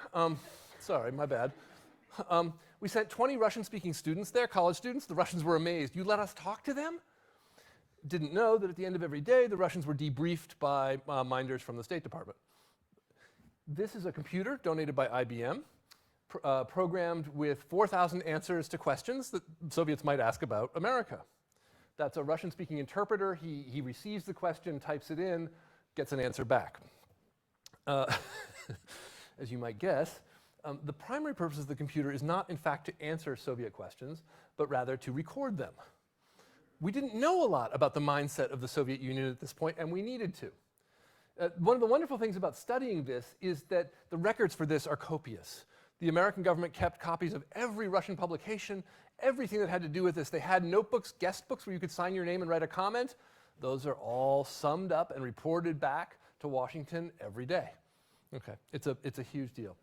Sorry, my bad. We sent 20 Russian-speaking students there, college students. The Russians were amazed. You let us talk to them? Didn't know that at the end of every day, the Russians were debriefed by minders from the State Department. This is a computer donated by IBM, programmed with 4,000 answers to questions that Soviets might ask about America. That's a Russian-speaking interpreter. He receives the question, types it in, gets an answer back. As you might guess, the primary purpose of the computer is not, in fact, to answer Soviet questions, but rather to record them. We didn't know a lot about the mindset of the Soviet Union at this point, and we needed to. One of the wonderful things about studying this is that the records for this are copious. The American government kept copies of every Russian publication, everything that had to do with this. They had notebooks, guest books, where you could sign your name and write a comment. Those are all summed up and reported back to Washington every day. Okay, it's a huge deal.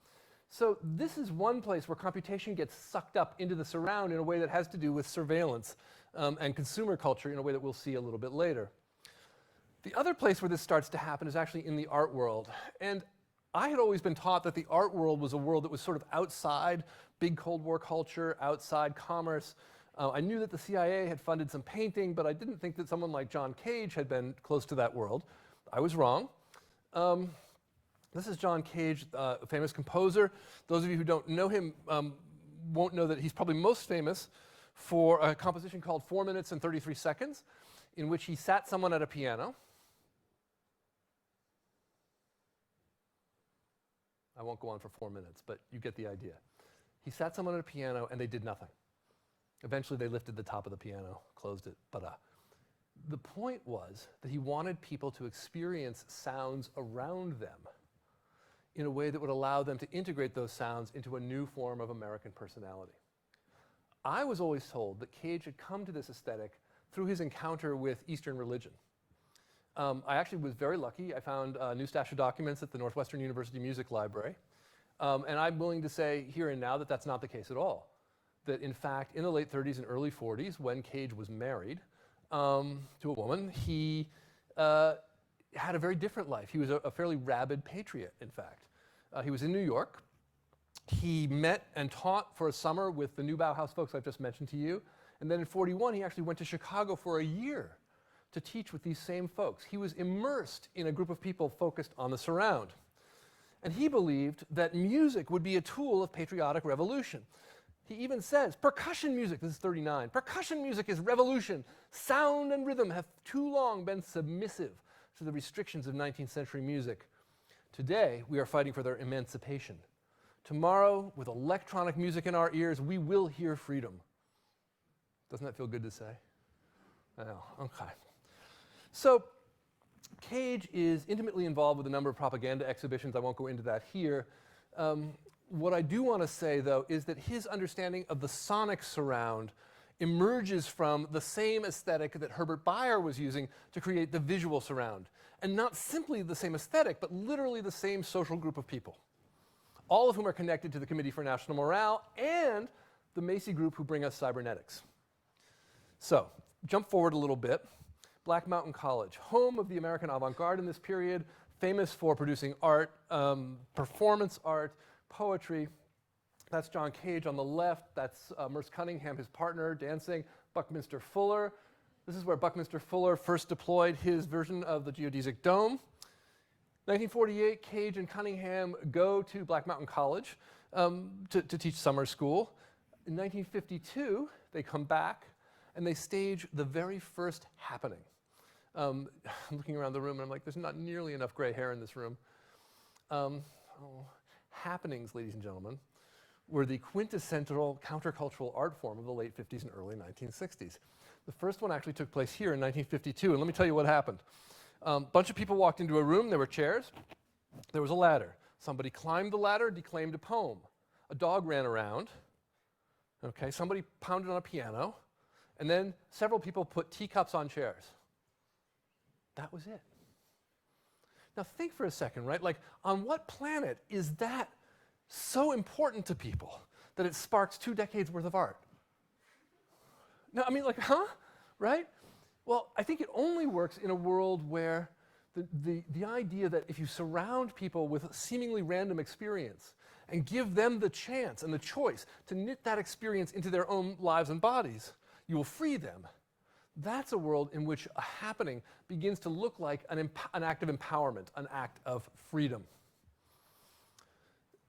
So this is one place where computation gets sucked up into the surround in a way that has to do with surveillance and consumer culture in a way that we'll see a little bit later. The other place where this starts to happen is actually in the art world. And I had always been taught that the art world was a world that was sort of outside big Cold War culture, outside commerce. I knew that the CIA had funded some painting, but I didn't think that someone like John Cage had been close to that world. I was wrong. This is John Cage, a famous composer. Those of you who don't know him won't know that he's probably most famous for a composition called 4 minutes and 33 seconds, in which he sat someone at a piano. I won't go on for 4 minutes, but you get the idea. He sat someone at a piano and they did nothing. Eventually they lifted the top of the piano, closed it, the point was that he wanted people to experience sounds around them in a way that would allow them to integrate those sounds into a new form of American personality. I was always told that Cage had come to this aesthetic through his encounter with Eastern religion. I actually was very lucky. I found a new stash of documents at the Northwestern University Music Library. And I'm willing to say here and now that that's not the case at all. That in fact, in the late 30s and early 40s, when Cage was married to a woman, he had a very different life. He was a fairly rabid patriot, in fact. He was in New York. He met and taught for a summer with the new Bauhaus folks I've just mentioned to you. And then in 41, he actually went to Chicago for a year to teach with these same folks. He was immersed in a group of people focused on the surround. And he believed that music would be a tool of patriotic revolution. He even says, percussion music, this is 39, percussion music is revolution. Sound and rhythm have too long been submissive to the restrictions of 19th century music. Today, we are fighting for their emancipation. Tomorrow, with electronic music in our ears, we will hear freedom. Doesn't that feel good to say? I know, okay. So Cage is intimately involved with a number of propaganda exhibitions. I won't go into that here. What I do want to say, though, is that his understanding of the sonic surround emerges from the same aesthetic that Herbert Bayer was using to create the visual surround. And not simply the same aesthetic, but literally the same social group of people, all of whom are connected to the Committee for National Morale and the Macy group who bring us cybernetics. So, jump forward a little bit. Black Mountain College, home of the American avant-garde in this period, famous for producing art, performance art, poetry. That's John Cage on the left. That's Merce Cunningham, his partner, dancing. Buckminster Fuller. This is where Buckminster Fuller first deployed his version of the geodesic dome. 1948, Cage and Cunningham go to Black Mountain College to teach summer school. In 1952, they come back and they stage the very first happening. I'm looking around the room and I'm like, there's not nearly enough gray hair in this room. Happenings, ladies and gentlemen, were the quintessential countercultural art form of the late 50s and early 1960s. The first one actually took place here in 1952, and let me tell you what happened. A bunch of people walked into a room, there were chairs, there was a ladder. Somebody climbed the ladder, declaimed a poem. A dog ran around, okay, somebody pounded on a piano, and then several people put teacups on chairs. That was it. Now think for a second, right? Like, on what planet is that so important to people that it sparks 2 decades worth of art? No, I mean, like, huh? Right? Well, I think it only works in a world where the idea that if you surround people with a seemingly random experience and give them the chance and the choice to knit that experience into their own lives and bodies, you will free them. That's a world in which a happening begins to look like an act of empowerment, an act of freedom.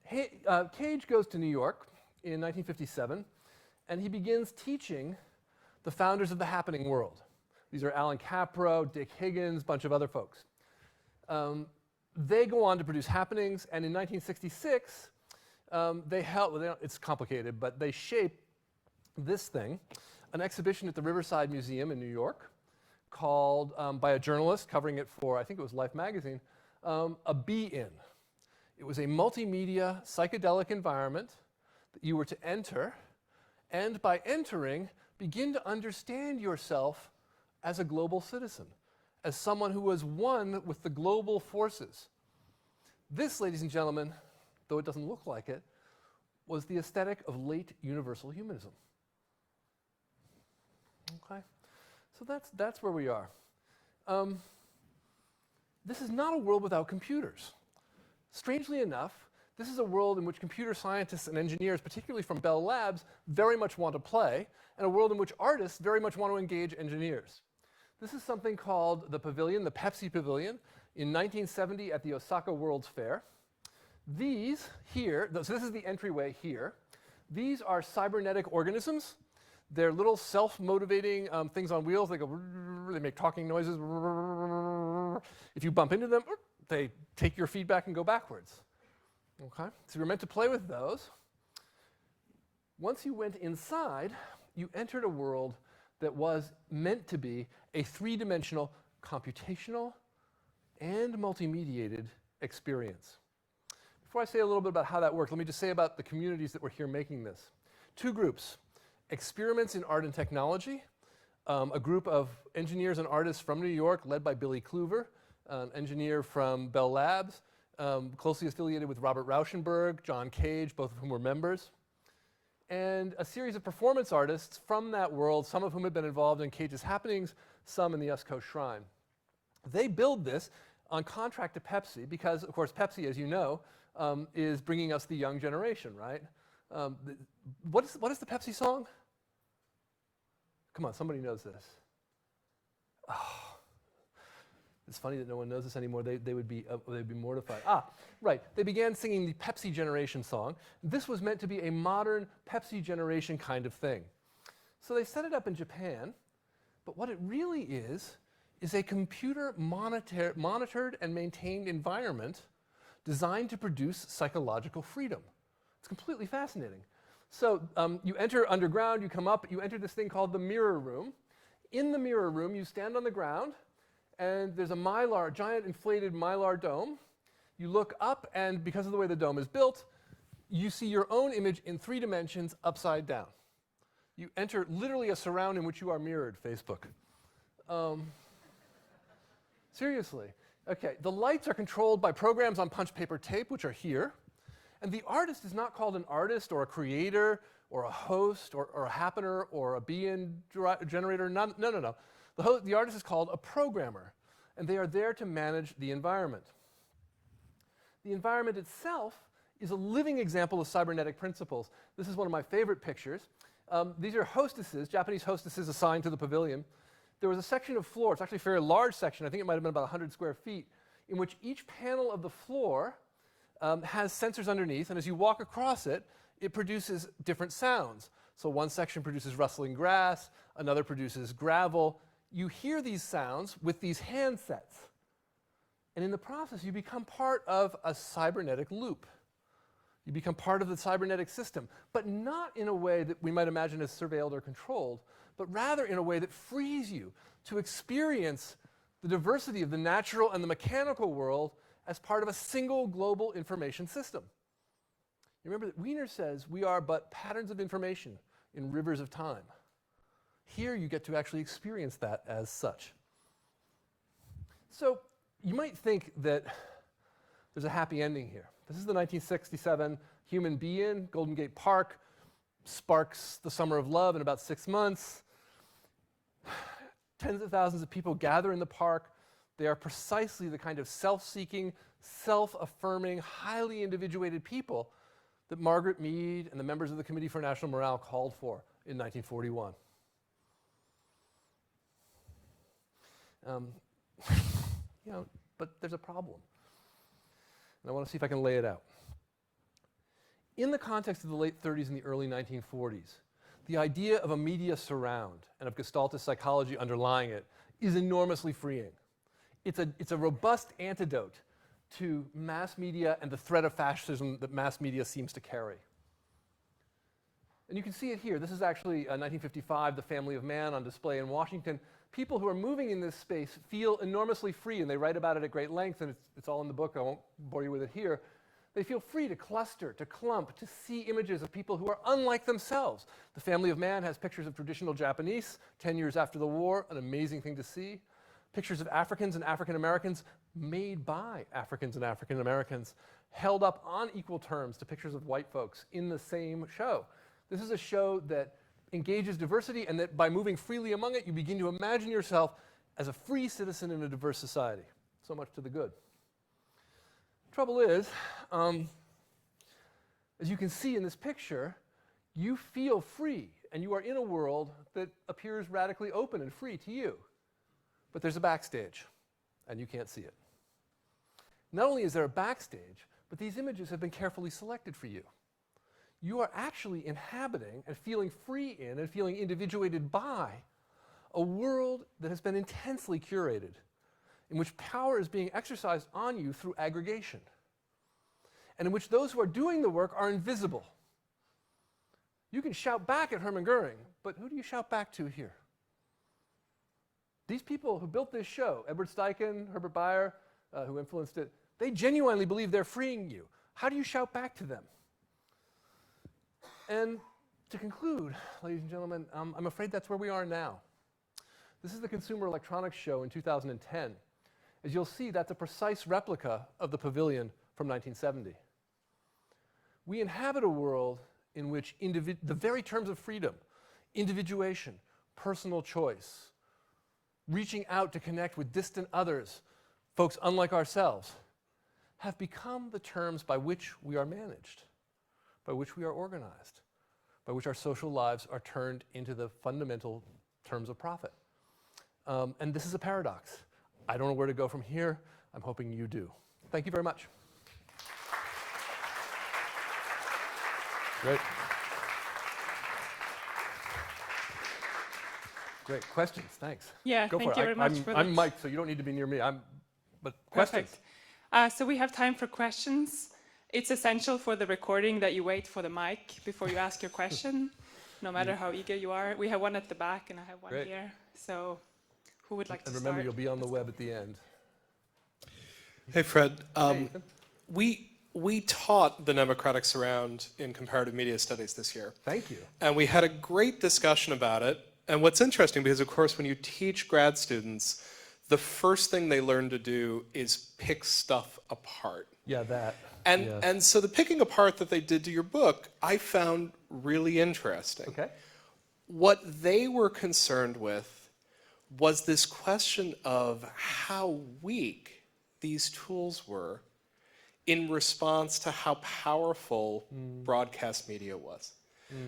Cage goes to New York in 1957, and he begins teaching the founders of the happening world. These are Alan Capro, Dick Higgins, a bunch of other folks. They go on to produce happenings, and in 1966, they help, well, it's complicated, but they shape this thing, an exhibition at the Riverside Museum in New York called, by a journalist covering it for, I think it was Life magazine, a Be-In. It was a multimedia psychedelic environment that you were to enter, and by entering, begin to understand yourself as a global citizen, as someone who was one with the global forces. This, ladies and gentlemen, though it doesn't look like it, was the aesthetic of late universal humanism. Okay, so that's where we are. This is not a world without computers. Strangely enough, this is a world in which computer scientists and engineers, particularly from Bell Labs, very much want to play, and a world in which artists very much want to engage engineers. This is something called the Pavilion, the PEFC Pavilion, in 1970 at the Osaka World's Fair. These here, so this is the entryway here. These are cybernetic organisms. They're little self-motivating things on wheels. They go, they make talking noises. If you bump into them, they take your feedback and go backwards. Okay? So you're meant to play with those. Once you went inside, you entered a world that was meant to be a three-dimensional, computational, and multimediated experience. Before I say a little bit about how that worked, let me just say about the communities that were here making this. 2 groups. Experiments in Art and Technology, a group of engineers and artists from New York led by Billy Kluver, an engineer from Bell Labs, closely affiliated with Robert Rauschenberg, John Cage, both of whom were members. And a series of performance artists from that world, some of whom had been involved in Cage's happenings, some in the ESCO Shrine. They build this on contract to Pepsi because, of course, Pepsi, as you know, is bringing us the young generation, right? What is the Pepsi song? Come on, somebody knows this. Oh, it's funny that no one knows this anymore. They would be mortified. Right. They began singing the Pepsi Generation song. This was meant to be a modern Pepsi Generation kind of thing. So they set it up in Japan, but what it really is a computer monitored and maintained environment designed to produce psychological freedom. It's completely fascinating. So you enter underground, you come up, you enter this thing called the mirror room. In the mirror room, you stand on the ground, and there's a giant inflated mylar dome. You look up, and because of the way the dome is built, you see your own image in 3 dimensions upside down. You enter literally a surround in which you are mirrored, Facebook. Seriously. Okay, the lights are controlled by programs on punch paper tape, which are here. And the artist is not called an artist or a creator or a host or a happener or a be-in generator. No. The artist is called a programmer, and they are there to manage the environment. The environment itself is a living example of cybernetic principles. This is one of my favorite pictures. These are hostesses, Japanese hostesses assigned to the pavilion. There was a section of floor, it's actually a very large section, I think it might have been about 100 square feet, in which each panel of the floor has sensors underneath, and as you walk across it, it produces different sounds. So one section produces rustling grass, another produces gravel. You hear these sounds with these handsets. And in the process, you become part of a cybernetic loop. You become part of the cybernetic system, but not in a way that we might imagine as surveilled or controlled, but rather in a way that frees you to experience the diversity of the natural and the mechanical world as part of a single global information system. You remember that Weiner says we are but patterns of information in rivers of time. Here you get to actually experience that as such. So you might think that there's a happy ending here. This is the 1967 Human Be-In, Golden Gate Park, sparks the summer of love in about 6 months. Tens of thousands of people gather in the park. They are precisely the kind of self-seeking, self-affirming, highly individuated people that Margaret Mead and the members of the Committee for National Morale called for in 1941. But there's a problem. And I want to see if I can lay it out. In the context of the late 30s and the early 1940s, the idea of a media surround and of Gestaltist psychology underlying it is enormously freeing. It's a robust antidote to mass media and the threat of fascism that mass media seems to carry. And you can see it here. This is actually 1955, The Family of Man on display in Washington. People who are moving in this space feel enormously free, and they write about it at great length, and it's all in the book. I won't bore you with it here. They feel free to cluster, to clump, to see images of people who are unlike themselves. The Family of Man has pictures of traditional Japanese 10 years after the war, an amazing thing to see. Pictures of Africans and African Americans made by Africans and African Americans, held up on equal terms to pictures of white folks in the same show. This is a show that engages diversity, and that by moving freely among it, you begin to imagine yourself as a free citizen in a diverse society. So much to the good. Trouble is, as you can see in this picture, you feel free, and you are in a world that appears radically open and free to you. But there's a backstage, and you can't see it. Not only is there a backstage, but these images have been carefully selected for you. You are actually inhabiting and feeling free in and feeling individuated by a world that has been intensely curated, in which power is being exercised on you through aggregation, and in which those who are doing the work are invisible. You can shout back at Hermann Goering, but who do you shout back to here? These people who built this show, Edward Steichen, Herbert Bayer, who influenced it, they genuinely believe they're freeing you. How do you shout back to them? And to conclude, ladies and gentlemen, I'm afraid that's where we are now. This is the Consumer Electronics Show in 2010. As you'll see, that's a precise replica of the pavilion from 1970. We inhabit a world in which the very terms of freedom, individuation, personal choice, reaching out to connect with distant others, folks unlike ourselves, have become the terms by which we are managed, by which we are organized, by which our social lives are turned into the fundamental terms of profit. And this is a paradox. I don't know where to go from here. I'm hoping you do. Thank you very much. Great. Great. Questions? Thanks. Yeah, go thank for you it. very much for that. I'm mic'd, so you don't need to be near me. But questions? Perfect. So we have time for questions. It's essential for the recording that you wait for the mic before you ask your question, no matter how eager you are. We have one at the back, and I have one here. So Who would like to And start? remember, you'll be on the web at the end. Hey, Fred. Hey, Ethan. We taught the democratic surround in comparative media studies this year. Thank you. And we had a great discussion about it. And what's interesting, because of course when you teach grad students, the first thing they learn to do is pick stuff apart. Yeah, that. And so the picking apart that they did to your book, I found really interesting. Okay. What they were concerned with was this question of how weak these tools were in response to how powerful broadcast media was.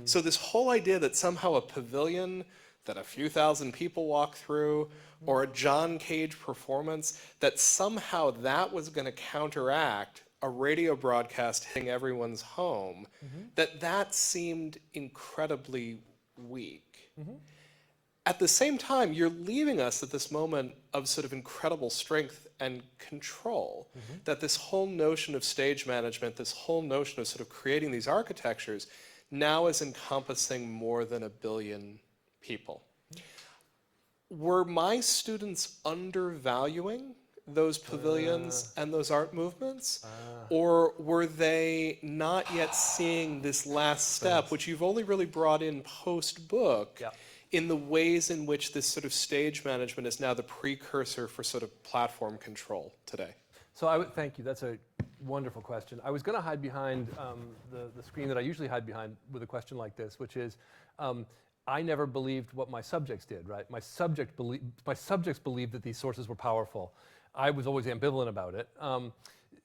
So this whole idea that somehow a pavilion that a few thousand people walk through, or a John Cage performance, that somehow that was going to counteract a radio broadcast hitting everyone's home, that seemed incredibly weak. At the same time, you're leaving us at this moment of sort of incredible strength and control, that this whole notion of stage management, this whole notion of sort of creating these architectures now is encompassing more than 1 billion people. Were my students undervaluing those pavilions and those art movements? Or were they not yet seeing this last step, which you've only really brought in post-book, in the ways in which this sort of stage management is now the precursor for sort of platform control today? So I would thank you. That's a wonderful question. I was going to hide behind the screen that I usually hide behind with a question like this, which is, I never believed what my subjects did, right? My subjects believed that these sources were powerful. I was always ambivalent about it,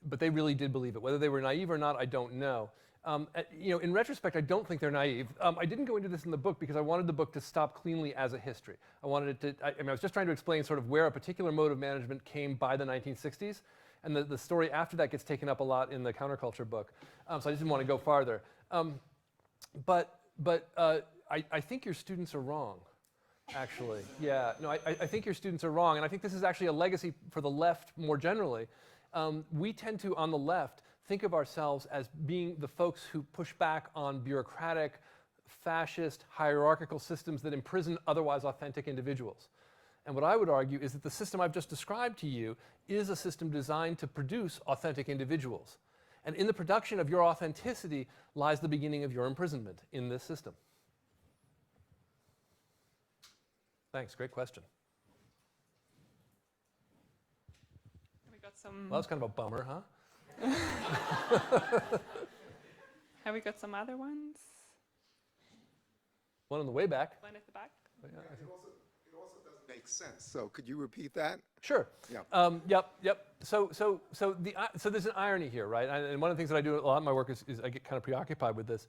but they really did believe it. Whether they were naive or not, I don't know. In retrospect, I don't think they're naive. I didn't go into this in the book because I wanted the book to stop cleanly as a history. I wanted it to, I was just trying to explain sort of where a particular mode of management came by the 1960s, and the story after that gets taken up a lot in the counterculture book. So I just didn't want to go farther. I think your students are wrong, actually. Yeah, no, I think your students are wrong, and I think this is actually a legacy for the left more generally. We tend to, on the left, think of ourselves as being the folks who push back on bureaucratic, fascist, hierarchical systems that imprison otherwise authentic individuals. And what I would argue is that the system I've just described to you is a system designed to produce authentic individuals. And in the production of your authenticity lies the beginning of your imprisonment in this system. Thanks, great question. We got some. Well, that's kind of a bummer, huh? Have we got some other ones? One on the way back. One at the back. Yeah, It also doesn't make sense. So could you repeat that? Sure. Yeah. Yep. So there's an irony here, right? And one of the things that I do a lot in my work is I get kind of preoccupied with this.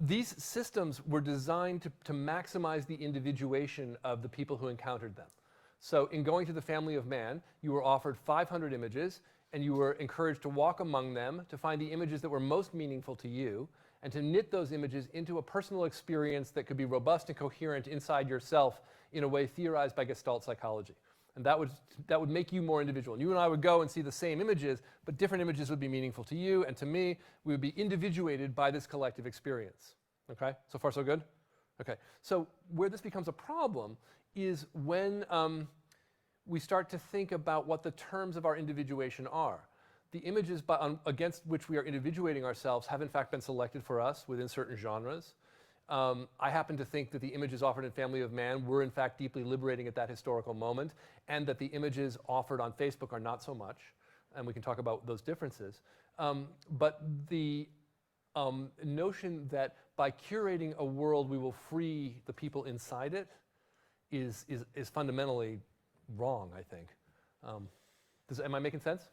These systems were designed to maximize the individuation of the people who encountered them. So in going to the family of man, you were offered 500 images, and you were encouraged to walk among them to find the images that were most meaningful to you, and to knit those images into a personal experience that could be robust and coherent inside yourself in a way theorized by Gestalt psychology. And that would make you more individual. And you and I would go and see the same images, but different images would be meaningful to you, and to me, we would be individuated by this collective experience. Okay? So far, so good? Okay. So where this becomes a problem is when we start to think about what the terms of our individuation are. The images against which we are individuating ourselves have in fact been selected for us within certain genres. I happen to think that the images offered in Family of Man were in fact deeply liberating at that historical moment, and that the images offered on Facebook are not so much, and we can talk about those differences. But the notion that by curating a world we will free the people inside it is fundamentally wrong, I think. Am I making sense?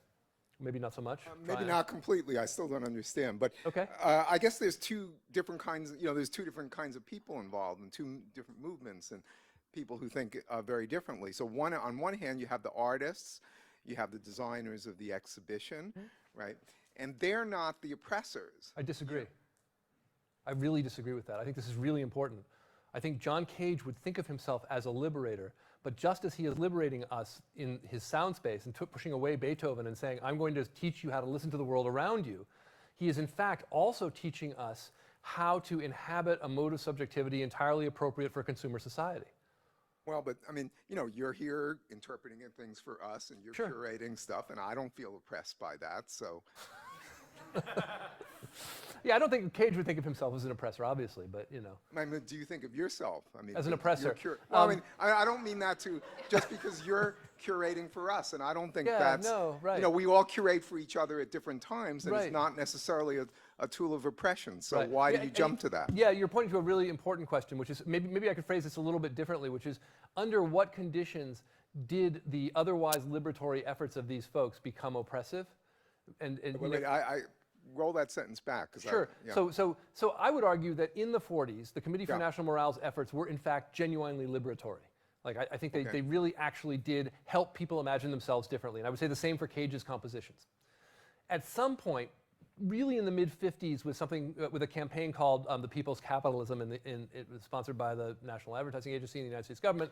Maybe not so much? Maybe not completely. I still don't understand. But okay. I guess there's two different kinds, there's two different kinds of people involved and two different movements and people who think very differently. So on one hand, you have the artists, you have the designers of the exhibition, right? And they're not the oppressors. I disagree. I really disagree with that. I think this is really important. I think John Cage would think of himself as a liberator, but just as he is liberating us in his sound space and pushing away Beethoven and saying, I'm going to teach you how to listen to the world around you, he is in fact also teaching us how to inhabit a mode of subjectivity entirely appropriate for consumer society. Well, but I mean, you're here interpreting things for us, and you're Sure. curating stuff, and I don't feel oppressed by that. So, Yeah, I don't think Cage would think of himself as an oppressor, obviously, but I mean, do you think of yourself? I mean, As an you're oppressor. well, I mean, I don't mean that to just because you're curating for us, and I don't think Yeah, that's no, right. We all curate for each other at different times, and Right. it's not necessarily a tool of oppression. So Right. why Yeah, do you and- jump to that? Yeah, you're pointing to a really important question, which is maybe I could phrase this a little bit differently, which is under what conditions did the otherwise liberatory efforts of these folks become oppressive? And Wait, I roll that sentence back. Sure. So I would argue that in the 40s, the Committee for Yeah. National Morale's efforts were in fact genuinely liberatory. Like I think Okay. they really actually did help people imagine themselves differently. And I would say the same for Cage's compositions. At some point, really in the mid-50s, with a campaign called the People's Capitalism, and it was sponsored by the National Advertising Agency and the United States government,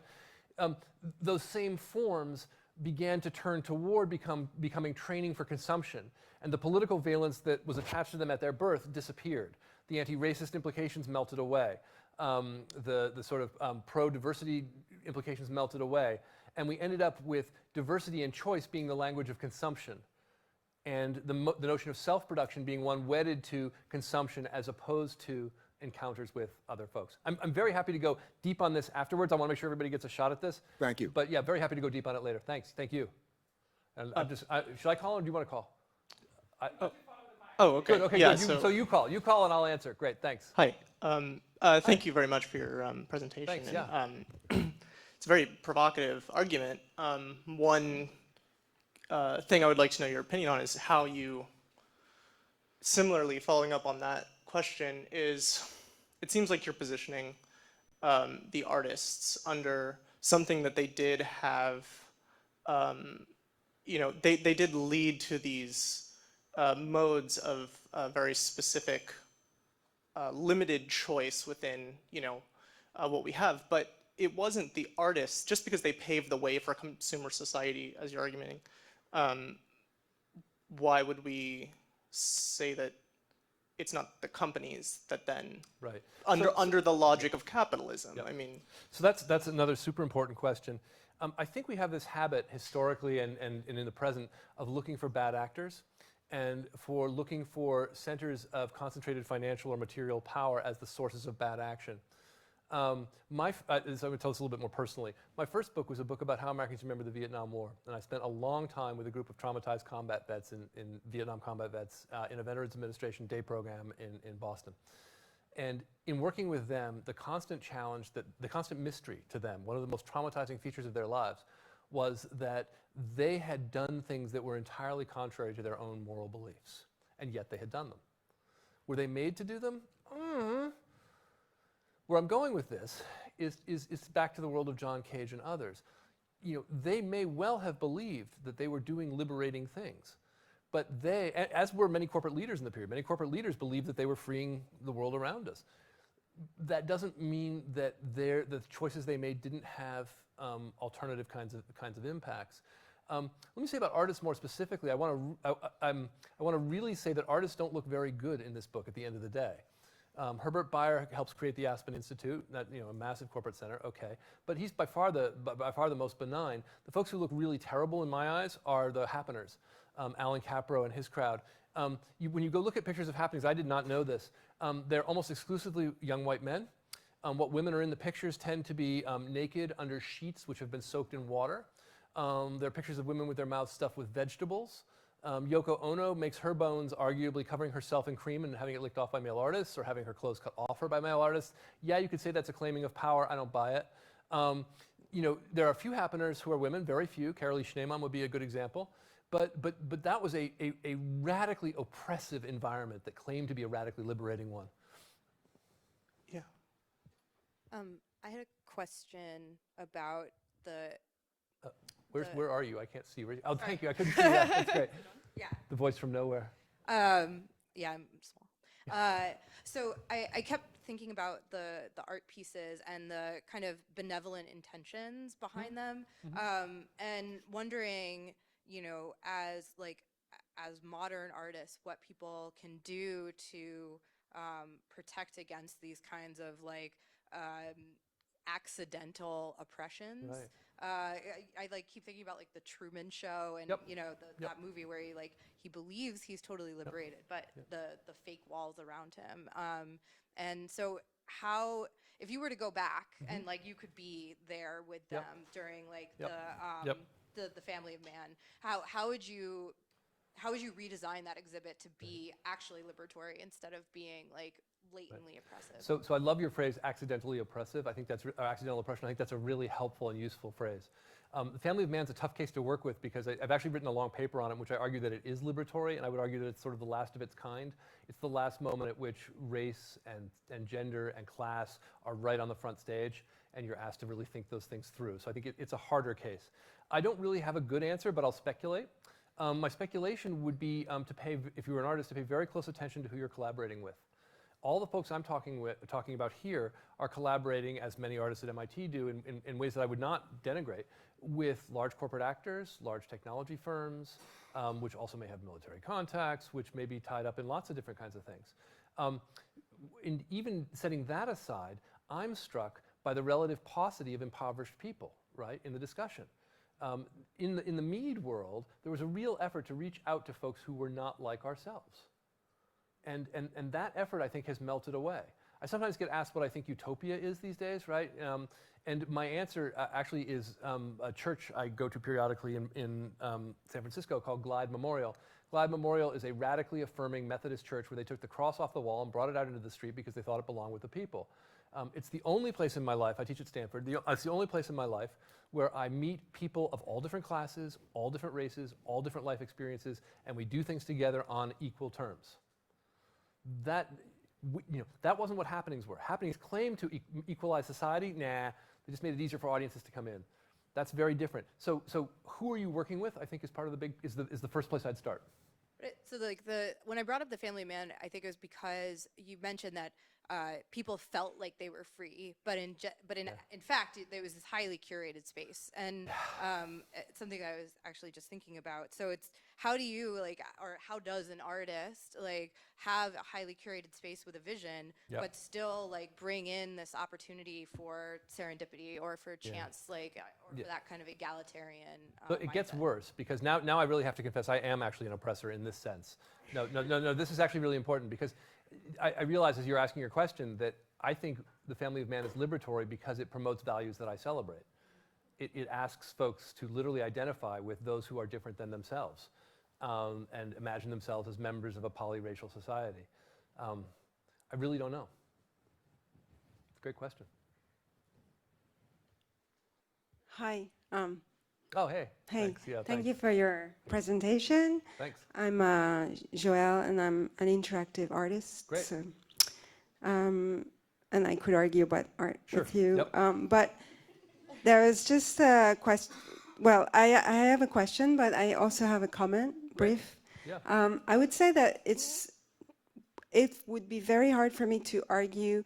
those same forms began to turn toward becoming training for consumption. And the political valence that was attached to them at their birth disappeared. The anti-racist implications melted away. The sort of pro-diversity implications melted away. And we ended up with diversity and choice being the language of consumption, and the notion of self-production being one wedded to consumption as opposed to encounters with other folks. I'm very happy to go deep on this afterwards. I want to make sure everybody gets a shot at this. Thank you. But yeah, very happy to go deep on it later. Thanks. Thank you. And should I call or do you want to call? Oh, okay. Good. Okay. Yeah, Good. So you call. You call and I'll answer. Great. Thanks. Hi. Thank you very much for your presentation. Thanks, yeah. It's a very provocative argument. One thing I would like to know your opinion on is how you, similarly following up on that question, is it seems like you're positioning the artists under something that they did have, they did lead to these modes of very specific limited choice within what we have, but it wasn't the artists, just because they paved the way for consumer society, as you're arguing. Why would we say that it's not the companies that then, Right. under the logic of capitalism? Yep. I mean, So that's another super important question. I think we have this habit historically and in the present of looking for bad actors and for looking for centers of concentrated financial or material power as the sources of bad action. So I'm going to tell this a little bit more personally. My first book was a book about how Americans remember the Vietnam War. And I spent a long time with a group of traumatized combat vets in Vietnam combat vets in a Veterans Administration day program in Boston. And in working with them, the constant challenge, the constant mystery to them, one of the most traumatizing features of their lives, was that they had done things that were entirely contrary to their own moral beliefs, and yet they had done them. Were they made to do them? Where I'm going with this is back to the world of John Cage and others. They may well have believed that they were doing liberating things, but they, as were many corporate leaders in the period, many corporate leaders believed that they were freeing the world around us. That doesn't mean that the choices they made didn't have alternative kinds of impacts. Let me say about artists more specifically. I want to really say that artists don't look very good in this book at the end of the day. Herbert Bayer helps create the Aspen Institute, a massive corporate center, okay. But he's by far the most benign. The folks who look really terrible in my eyes are the happeners, Alan Capro and his crowd. When you go look at pictures of happenings, I did not know this, they're almost exclusively young white men. What women are in the pictures tend to be naked under sheets which have been soaked in water. There are pictures of women with their mouths stuffed with vegetables. Yoko Ono makes her bones arguably covering herself in cream and having it licked off by male artists, or having her clothes cut off her by male artists. Yeah, you could say that's a claiming of power. I don't buy it. There are a few happeners who are women, very few. Carolee Schneemann would be a good example. But that was a radically oppressive environment that claimed to be a radically liberating one. yeah. I had a question about the Where are you? I can't see. Oh, thank you. I couldn't see that. That's great. yeah. The voice from nowhere. Yeah, I'm small. So I kept thinking about the art pieces and the kind of benevolent intentions behind them, and wondering, as modern artists, what people can do to protect against these kinds of accidental oppressions. Right. I like keep thinking about like the Truman Show and Yep. you know that movie where he believes he's totally liberated, but the fake walls around him. And so how, if you were to go back and like you could be there with them during like the Family of Man, how would you redesign that exhibit to be actually liberatory instead of being like blatantly oppressive? So I love your phrase, accidentally oppressive. I think that's, accidental oppression, I think that's a really helpful and useful phrase. The Family of Man's a tough case to work with because I've actually written a long paper on it in which I argue that it is liberatory, and I would argue that it's sort of the last of its kind. It's the last moment at which race and gender and class are right on the front stage, and you're asked to really think those things through. So I think it's a harder case. I don't really have a good answer, but I'll speculate. My speculation would be to pay, if you were an artist, to pay very close attention to who you're collaborating with. All the folks I'm talking about here are collaborating, as many artists at MIT do, in ways that I would not denigrate, with large corporate actors, large technology firms, which also may have military contacts, which may be tied up in lots of different kinds of things. In even setting that aside, I'm struck by the relative paucity of impoverished people, right, in the discussion. In the Mead world, there was a real effort to reach out to folks who were not like ourselves. And that effort, I think, has melted away. I sometimes get asked what I think utopia is these days, right? And my answer actually is a church I go to periodically in San Francisco called Glide Memorial. Glide Memorial is a radically affirming Methodist church where they took the cross off the wall and brought it out into the street because they thought it belonged with the people. It's the only place in my life, I teach at Stanford, it's the only place in my life where I meet people of all different classes, all different races, all different life experiences, and we do things together on equal terms. That wasn't what happenings were. Happenings claimed to equalize society. Nah, they just made it easier for audiences to come in. That's very different. So who are you working with? I think is part of the is the first place I'd start. So like when I brought up the Family Man, I think it was because you mentioned that people felt like they were free, but in fact there was this highly curated space, and it's something I was actually just thinking about. So it's how do you how does an artist have a highly curated space with a vision, but still bring in this opportunity for serendipity or for chance, or for that kind of egalitarian. But it gets worse because now I really have to confess I am actually an oppressor in this sense. No, this is actually really important because I realize as you're asking your question that I think the Family of Man is liberatory because it promotes values that I celebrate. It asks folks to literally identify with those who are different than themselves and imagine themselves as members of a polyracial society. I really don't know. It's a great question. Hi. Oh, hey. Hey. Thanks. Yeah, Thank you for your presentation. Thanks. I'm Joelle, and I'm an interactive artist. Great. So, and I could argue about art with you. Yep. But there was just a question. Well, I have a question, but I also have a comment, brief. Yeah. I would say that it would be very hard for me to argue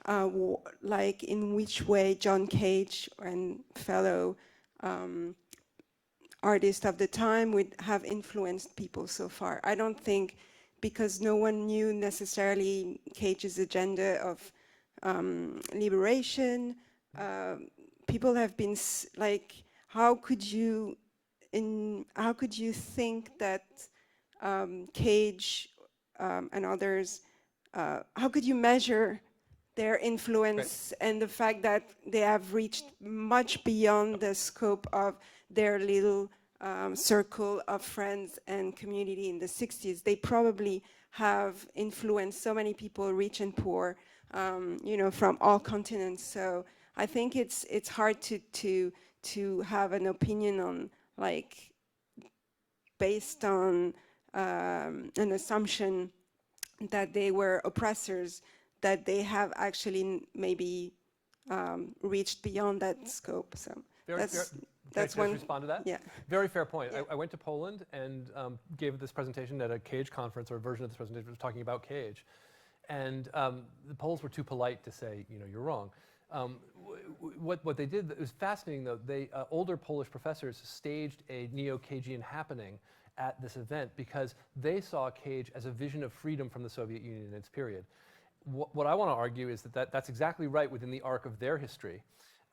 in which way John Cage and fellow artists of the time would have influenced people so far. I don't think, because no one knew necessarily Cage's agenda of liberation, people have been how could you think that Cage and others, how could you measure their influence and the fact that they have reached much beyond the scope of their little circle of friends and community in the 60s. They probably have influenced so many people, rich and poor, from all continents. So I think it's hard to have an opinion on based on an assumption that they were oppressors, that they have actually maybe reached beyond that scope. So that's one. Respond to that? Yeah. Very fair point. I went to Poland and gave this presentation at a Cage conference, or a version of this presentation was talking about Cage. And the Poles were too polite to say, you're wrong. What they did, it was fascinating though, older Polish professors staged a neo-Cagean happening at this event because they saw Cage as a vision of freedom from the Soviet Union in its period. what I want to argue is that's exactly right within the arc of their history.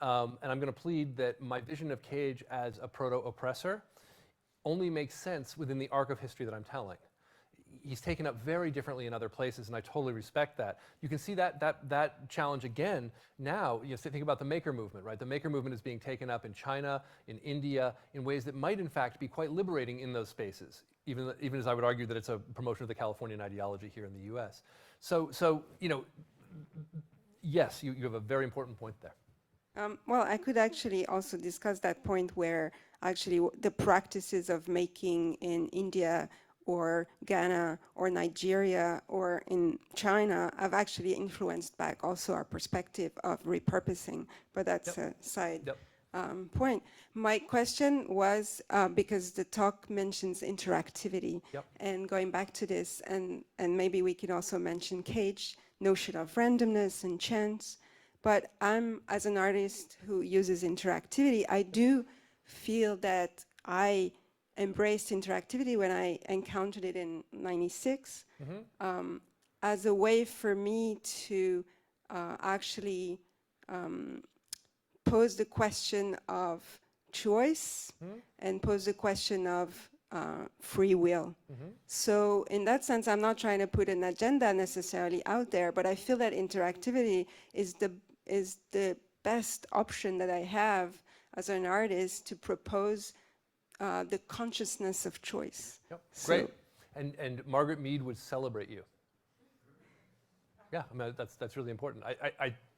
And I'm going to plead that my vision of Cage as a proto-oppressor only makes sense within the arc of history that I'm telling. He's taken up very differently in other places, and I totally respect that. You can see that challenge again now. You think about the maker movement, right? The maker movement is being taken up in China, in India, in ways that might in fact be quite liberating in those spaces, even as I would argue that it's a promotion of the Californian ideology here in the US. So you know, yes, you have a very important point there. Well, I could actually also discuss that point where actually the practices of making in India or Ghana or Nigeria or in China have actually influenced back also our perspective of repurposing, but that's a side point. My question was, because the talk mentions interactivity, and going back to this, and maybe we could also mention Cage, notion of randomness and chance, but I'm, as an artist who uses interactivity, I do feel that I embraced interactivity when I encountered it in '96 as a way for me to actually pose the question of choice and pose the question of free will. So in that sense, I'm not trying to put an agenda necessarily out there, but I feel that interactivity is the best option that I have as an artist to propose the consciousness of choice. Great. And Margaret Mead would celebrate you. Yeah, I mean, that's really important.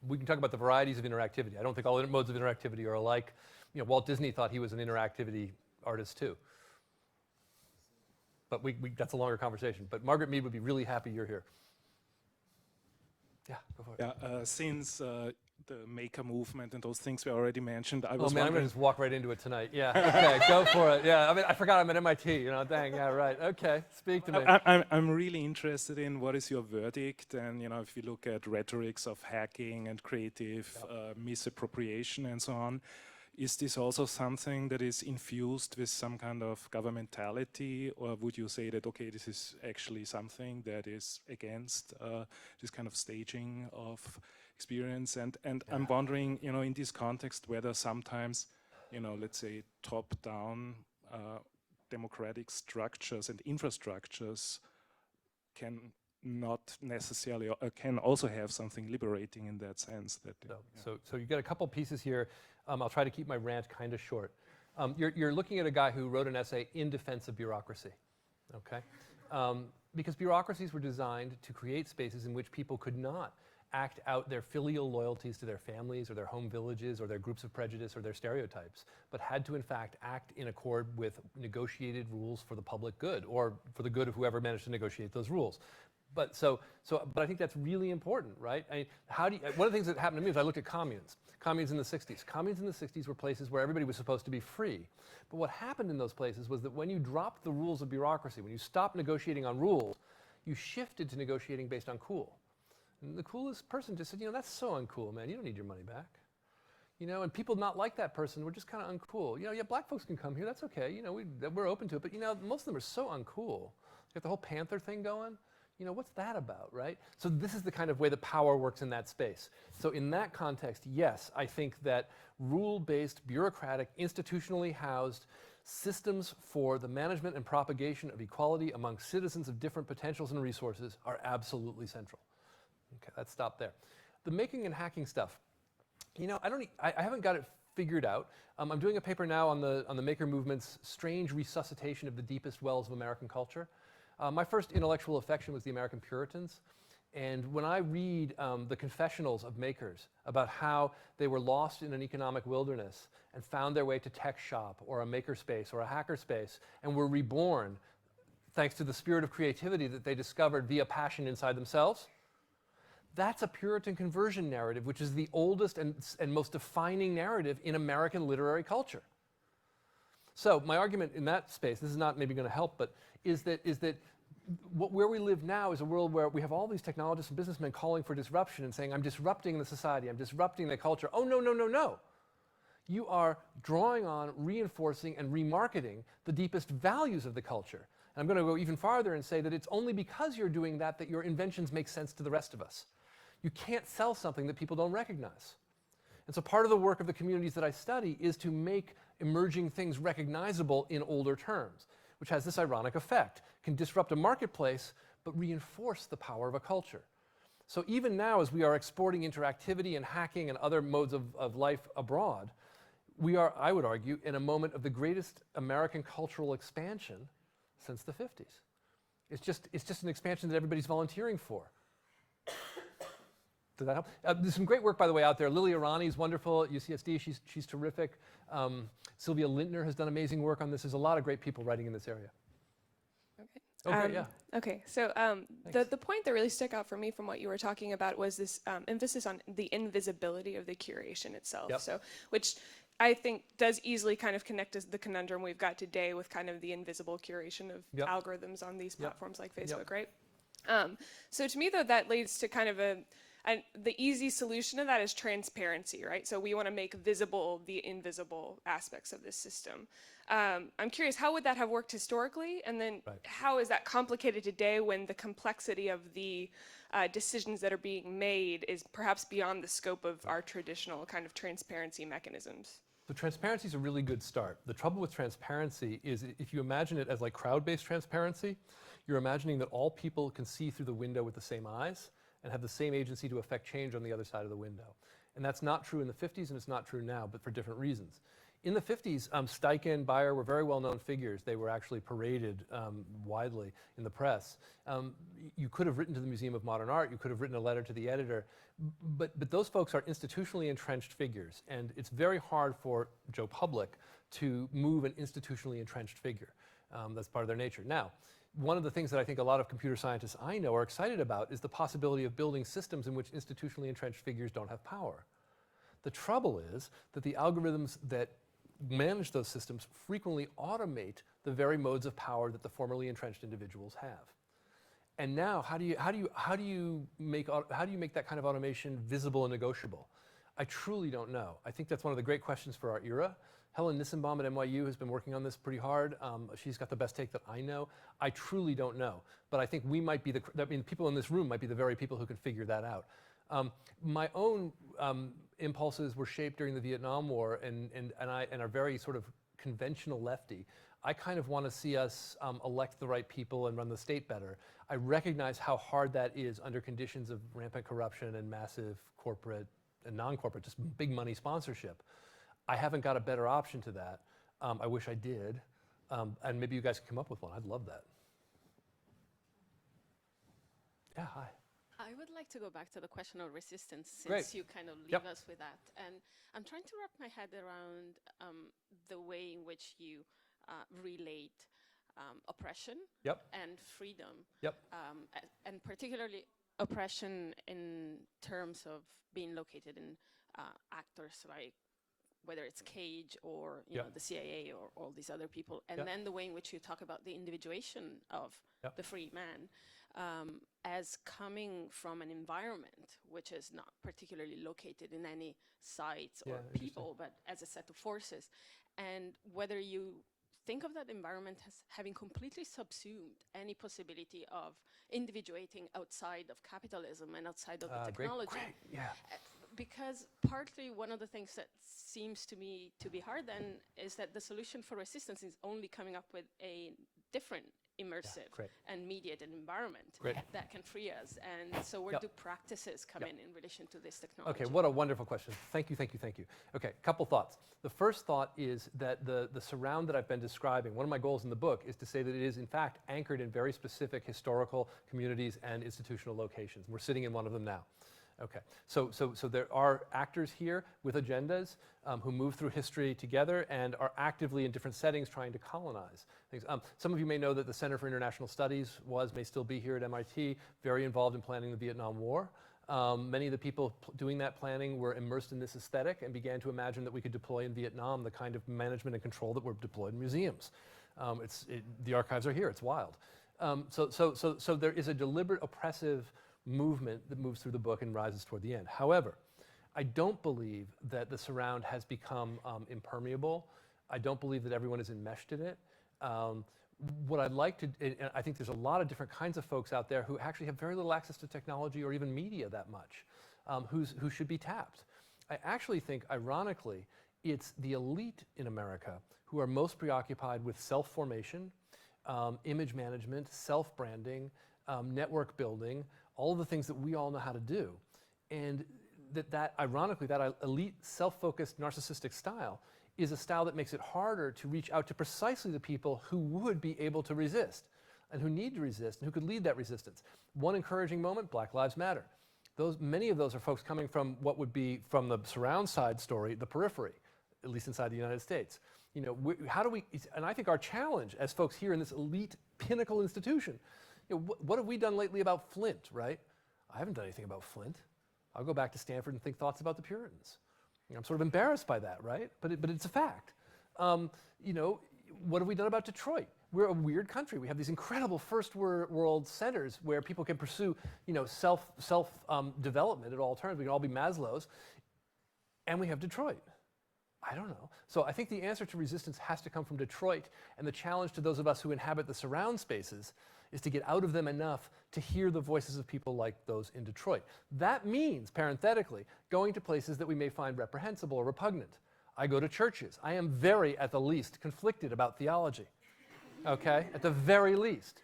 We can talk about the varieties of interactivity. I don't think all modes of interactivity are alike. You know, Walt Disney thought he was an interactivity artist too. But that's a longer conversation. But Margaret Mead would be really happy you're here. Yeah, go for it. Yeah, since the maker movement and those things we already mentioned, I was wondering. I'm going to just walk right into it tonight. Yeah, okay, go for it. Yeah, I mean, I forgot I'm at MIT, you know, dang, yeah, right. Okay, speak to me. I'm really interested in what is your verdict, and, you know, if you look at rhetorics of hacking and creative misappropriation and so on, is this also something that is infused with some kind of governmentality, or would you say that, okay, this is actually something that is against this kind of staging of experience? And I'm wondering, you know, in this context, whether sometimes, you know, let's say top-down democratic structures and infrastructures can not necessarily, can also have something liberating in that sense. That So you get a couple pieces here. I'll try to keep my rant kind of short. You're looking at a guy who wrote an essay in defense of bureaucracy, okay? Because bureaucracies were designed to create spaces in which people could not act out their filial loyalties to their families or their home villages or their groups of prejudice or their stereotypes, but had to in fact act in accord with negotiated rules for the public good or for the good of whoever managed to negotiate those rules. But I think that's really important, right? I mean, one of the things that happened to me is I looked at communes in the 60s. Communes in the 60s were places where everybody was supposed to be free. But what happened in those places was that when you dropped the rules of bureaucracy, when you stopped negotiating on rules, you shifted to negotiating based on cool. And the coolest person just said, you know, that's so uncool, man. You don't need your money back. You know, and people not like that person were just kind of uncool. You know, yeah, black folks can come here. That's okay. You know, we're open to it. But, you know, most of them are so uncool. You got the whole Panther thing going. You know, what's that about, right? So this is the kind of way that power works in that space. So in that context, yes, I think that rule-based, bureaucratic, institutionally housed systems for the management and propagation of equality among citizens of different potentials and resources are absolutely central. Okay, let's stop there. The making and hacking stuff, you know, I haven't got it figured out. I'm doing a paper now on the maker movement's strange resuscitation of the deepest wells of American culture. My first intellectual affection was the American Puritans. And when I read the confessionals of makers about how they were lost in an economic wilderness and found their way to tech shop or a maker space or a hacker space and were reborn thanks to the spirit of creativity that they discovered via passion inside themselves, that's a Puritan conversion narrative, which is the oldest and most defining narrative in American literary culture. So my argument in that space, this is not maybe going to help, but is that where we live now is a world where we have all these technologists and businessmen calling for disruption and saying, I'm disrupting the society, I'm disrupting the culture. Oh, no, no, no, no. You are drawing on, reinforcing, and remarketing the deepest values of the culture. And I'm going to go even farther and say that it's only because you're doing that that your inventions make sense to the rest of us. You can't sell something that people don't recognize. And so part of the work of the communities that I study is to make emerging things recognizable in older terms, which has this ironic effect. Can disrupt a marketplace, but reinforce the power of a culture. So even now, as we are exporting interactivity and hacking and other modes of life abroad, we are, I would argue, in a moment of the greatest American cultural expansion since the 50s. It's just an expansion that everybody's volunteering for. Does that help? There's some great work, by the way, out there. Lilia Rani is wonderful at UCSD. She's terrific. Sylvia Lintner has done amazing work on this. There's a lot of great people writing in this area. Okay. Okay, yeah. Okay, so the point that really stuck out for me from what you were talking about was this emphasis on the invisibility of the curation itself. Yep. So, which I think does easily kind of connect to the conundrum we've got today with kind of the invisible curation of Yep. algorithms on these Yep. platforms like Facebook, Yep. right? So to me, though, that leads to kind of the easy solution to that is transparency, right? So we want to make visible the invisible aspects of this system. I'm curious, how would that have worked historically? And then Right. how is that complicated today when the complexity of the decisions that are being made is perhaps beyond the scope of our traditional kind of transparency mechanisms? So transparency is a really good start. The trouble with transparency is if you imagine it as like crowd-based transparency, you're imagining that all people can see through the window with the same eyes and have the same agency to affect change on the other side of the window. And that's not true in the 50s and it's not true now, but for different reasons. In the 50s, Steichen, Bayer were very well-known figures. They were actually paraded widely in the press. You could have written to the Museum of Modern Art, you could have written a letter to the editor, but those folks are institutionally entrenched figures, and it's very hard for Joe Public to move an institutionally entrenched figure. That's part of their nature. Now, one of the things that I think a lot of computer scientists I know are excited about is the possibility of building systems in which institutionally entrenched figures don't have power. The trouble is that the algorithms that manage those systems frequently automate the very modes of power that the formerly entrenched individuals have. And now, how do you make that kind of automation visible and negotiable? I truly don't know. I think that's one of the great questions for our era. Helen Nissenbaum at NYU has been working on this pretty hard. She's got the best take that I know. I truly don't know. But I think we might be people in this room might be the very people who can figure that out. My own impulses were shaped during the Vietnam War and are very sort of conventional lefty. I kind of want to see us elect the right people and run the state better. I recognize how hard that is under conditions of rampant corruption and massive corporate and non-corporate, just big money sponsorship. I haven't got a better option to that. I wish I did. And maybe you guys can come up with one. I'd love that. Yeah, hi. I would like to go back to the question of resistance since Great. you kind of leave Yep. us with that. And I'm trying to wrap my head around the way in which you relate oppression Yep. and freedom. Yep. And particularly oppression in terms of being located in actors like whether it's Cage or you Yep. know the CIA or all these other people, and Yep. then the way in which you talk about the individuation of Yep. the free man as coming from an environment which is not particularly located in any sites Yeah, or interesting. people, but as a set of forces, and whether you think of that environment as having completely subsumed any possibility of individuating outside of capitalism and outside of the technology. Great. Yeah. Because partly one of the things that seems to me to be hard then is that the solution for resistance is only coming up with a different immersive great. and mediated environment Great. that can free us. And so where Yep. do practices come Yep. in relation to this technology? Okay, what a wonderful question. Thank you. Okay, couple thoughts. The first thought is that the surround that I've been describing, one of my goals in the book is to say that it is in fact anchored in very specific historical communities and institutional locations. We're sitting in one of them now. Okay, so there are actors here with agendas who move through history together and are actively in different settings trying to colonize things. Some of you may know that the Center for International Studies may still be here at MIT, very involved in planning the Vietnam War. Many of the people doing that planning were immersed in this aesthetic and began to imagine that we could deploy in Vietnam the kind of management and control that were deployed in museums. The archives are here, it's wild. So there is a deliberate oppressive movement that moves through the book and rises toward the end. However, I don't believe that the surround has become impermeable. I don't believe that everyone is enmeshed in it. What I'd like to, and I think there's a lot of different kinds of folks out there who actually have very little access to technology or even media that much. who should be tapped. I actually think, ironically, it's the elite in America who are most preoccupied with self-formation, image management, self-branding, network building, all of the things that we all know how to do. And ironically, that elite, self-focused, narcissistic style is a style that makes it harder to reach out to precisely the people who would be able to resist and who need to resist and who could lead that resistance. One encouraging moment, Black Lives Matter. Many of those are folks coming from what would be, from the surround side story, the periphery, at least inside the United States. You know, how do we, and I think our challenge as folks here in this elite pinnacle institution, you know, what have we done lately about Flint, right? I haven't done anything about Flint. I'll go back to Stanford and think thoughts about the Puritans. You know, I'm sort of embarrassed by that, right? But it's a fact. You know, what have we done about Detroit? We're a weird country. We have these incredible first world centers where people can pursue, you know, self development at all turns. We can all be Maslow's, and we have Detroit. I don't know. So I think the answer to resistance has to come from Detroit, and the challenge to those of us who inhabit the surround spaces is to get out of them enough to hear the voices of people like those in Detroit. That means, parenthetically, going to places that we may find reprehensible or repugnant. I go to churches. I am very, at the least, conflicted about theology. Okay, at the very least,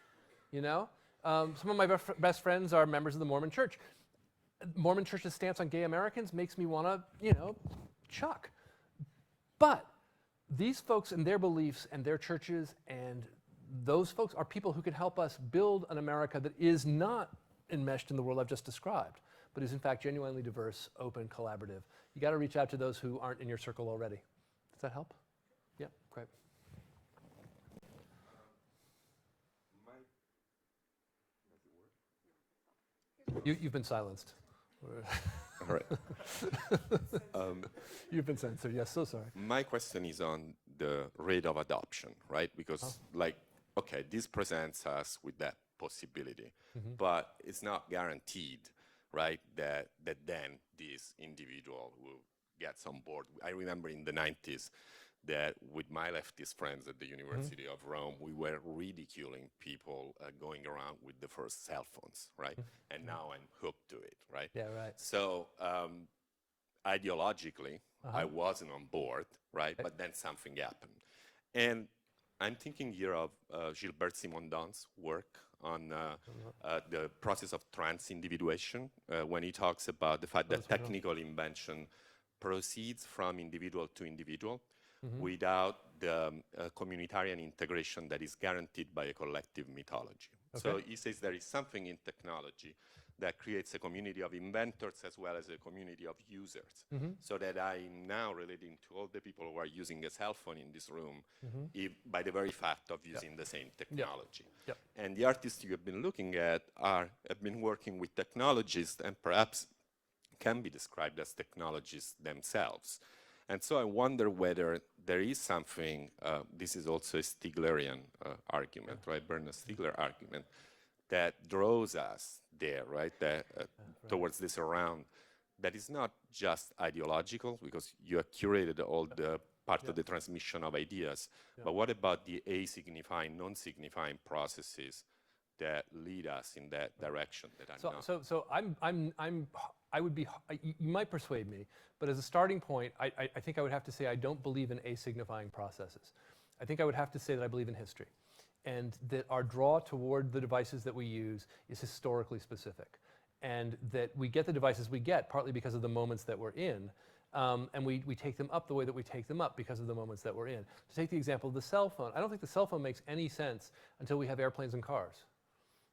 you know? Some of my best friends are members of the Mormon Church. Mormon Church's stance on gay Americans makes me want to, you know, chuck. But these folks and their beliefs and their churches and those folks are people who can help us build an America that is not enmeshed in the world I've just described, but is in fact genuinely diverse, open, collaborative. You got to reach out to those who aren't in your circle already. Does that help? Yeah, great. You've been silenced. All right. You've been censored, yes, so sorry. My question is on the rate of adoption, right? Because, like, okay, this presents us with that possibility, but it's not guaranteed, right, that then this individual will get on board. I remember in the 90s that with my leftist friends at the University of Rome, we were ridiculing people going around with the first cell phones, right? And now I'm hooked to it, right? Yeah, right. So ideologically, I wasn't on board, right? But then something happened. And I'm thinking here of Gilbert Simondon's work on the process of trans-individuation, when he talks about the fact that technical invention proceeds from individual to individual without the communitarian integration that is guaranteed by a collective mythology. So he says there is something in technology that creates a community of inventors as well as a community of users. So that I'm now relating to all the people who are using a cell phone in this room by the very fact of using the same technology. And the artists you have been looking at have been working with technologies and perhaps can be described as technologies themselves. And so I wonder whether there is something, this is also a Stiglerian argument, right, Bernard Stiegler argument, that draws us there, right, towards this around, that is not just ideological, because you have curated all the part of the transmission of ideas, but what about the asignifying, non-signifying processes that lead us in that direction that I'm not? So I would be, you might persuade me, but as a starting point, I think I would have to say I don't believe in asignifying processes. I think I would have to say that I believe in history, and that our draw toward the devices that we use is historically specific, and that we get the devices we get partly because of the moments that we're in, and we take them up the way that we take them up because of the moments that we're in. To take the example of the cell phone, I don't think the cell phone makes any sense until we have airplanes and cars.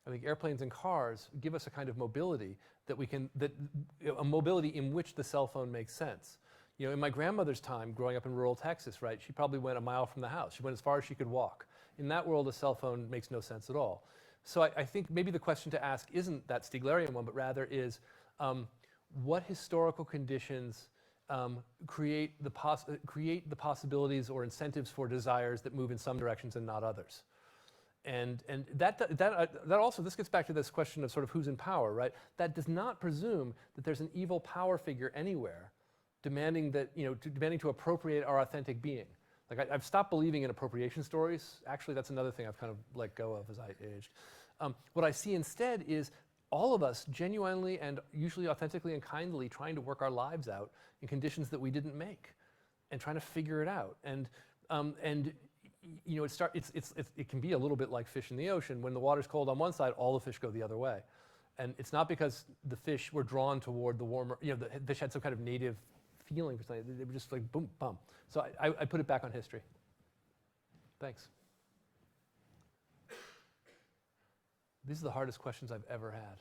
I think airplanes and cars give us a kind of mobility that a mobility in which the cell phone makes sense. You know, in my grandmother's time, growing up in rural Texas, right, she probably went a mile from the house. She went as far as she could walk. In that world, a cell phone makes no sense at all. So I think maybe the question to ask isn't that Stiglerian one, but rather is what historical conditions create the possibilities or incentives for desires that move in some directions and not others? And that also, this gets back to this question of sort of who's in power, right? That does not presume that there's an evil power figure anywhere demanding that, you know, demanding to appropriate our authentic being. Like I've stopped believing in appropriation stories. Actually, that's another thing I've kind of let go of as I aged. What I see instead is all of us genuinely and usually authentically and kindly trying to work our lives out in conditions that we didn't make and trying to figure it out. And you know, it can be a little bit like fish in the ocean. When the water's cold on one side, all the fish go the other way. And it's not because the fish were drawn toward the warmer, you know, the fish had some kind of native feeling for something. They were just like boom, bum. So I put it back on history. Thanks. These are the hardest questions I've ever had.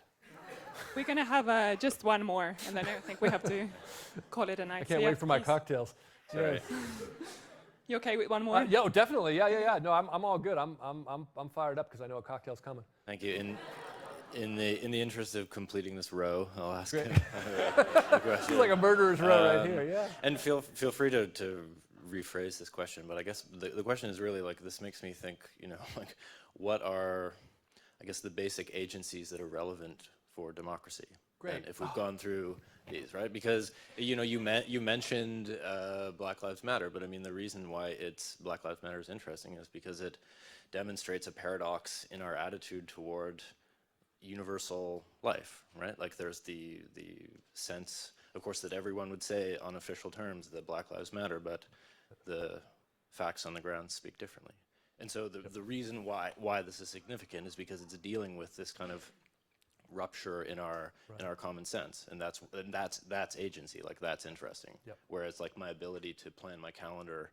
We're going to have just one more, and then I think we have to call it a night. I can't wait for my cocktails. Sorry. You okay with one more? Yeah, oh, definitely. Yeah. No, I'm all good. I'm fired up because I know a cocktail's coming. Thank you. In the interest of completing this row, I'll ask a question. It's like a murderer's row right here. Yeah. And feel free to rephrase this question, but I guess the question is really like, this makes me think, you know, like, what are, I guess, the basic agencies that are relevant for democracy? Great. And if we've gone through these, right? Because, you know, you mentioned Black Lives Matter, but I mean, the reason why Black Lives Matter is interesting is because it demonstrates a paradox in our attitude toward universal life, right? Like, there's the sense, of course, that everyone would say on official terms that Black Lives Matter, but the facts on the ground speak differently. And so the reason why this is significant is because it's dealing with this kind of rupture in our common sense, and that's agency. Like, that's interesting. Yep. Whereas, like, my ability to plan my calendar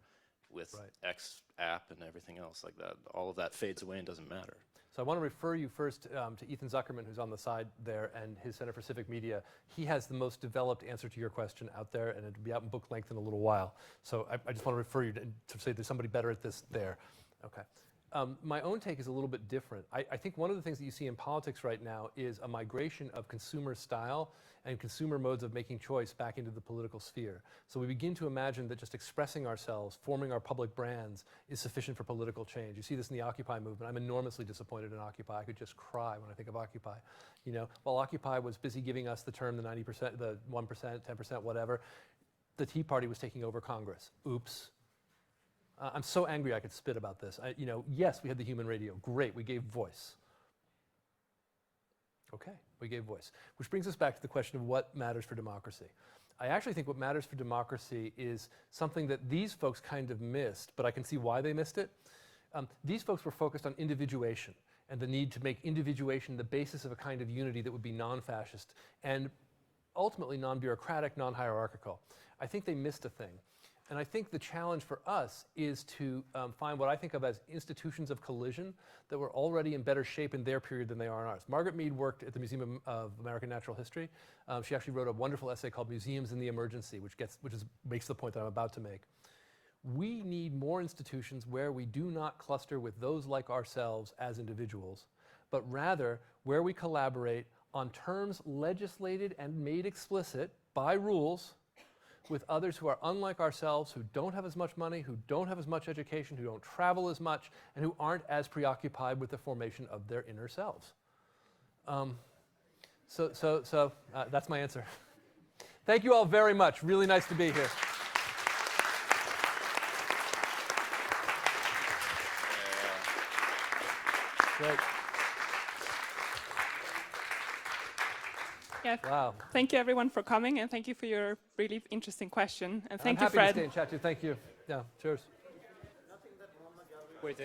with X app and everything else like that, all of that fades away and doesn't matter. So I want to refer you first to Ethan Zuckerman, who's on the side there, and his Center for Civic Media. He has the most developed answer to your question out there, and it'll be out in book length in a little while. So I just want to refer you to say there's somebody better at this there. Okay. My own take is a little bit different. I think one of the things that you see in politics right now is a migration of consumer style and consumer modes of making choice back into the political sphere. So we begin to imagine that just expressing ourselves, forming our public brands, is sufficient for political change. You see this in the Occupy movement. I'm enormously disappointed in Occupy. I could just cry when I think of Occupy. You know, while Occupy was busy giving us the term, the 90%, the 1%, 10%, whatever, the Tea Party was taking over Congress. Oops. I'm so angry I could spit about this. You know, yes, we had the human radio. Great, we gave voice. Okay, we gave voice. Which brings us back to the question of what matters for democracy. I actually think what matters for democracy is something that these folks kind of missed, but I can see why they missed it. These folks were focused on individuation and the need to make individuation the basis of a kind of unity that would be non-fascist and ultimately non-bureaucratic, non-hierarchical. I think they missed a thing. And I think the challenge for us is to find what I think of as institutions of collision that were already in better shape in their period than they are in ours. Margaret Mead worked at the Museum of American Natural History. She actually wrote a wonderful essay called Museums in the Emergency, which makes the point that I'm about to make. We need more institutions where we do not cluster with those like ourselves as individuals, but rather where we collaborate on terms legislated and made explicit by rules with others who are unlike ourselves, who don't have as much money, who don't have as much education, who don't travel as much, and who aren't as preoccupied with the formation of their inner selves. So that's my answer. Thank you all very much. Really nice to be here. Great. Yeah. Wow. Thank you, everyone, for coming, and thank you for your really interesting question. And thank you, I'm happy Fred. to stay and chat too. Thank you. Yeah, cheers. Wait,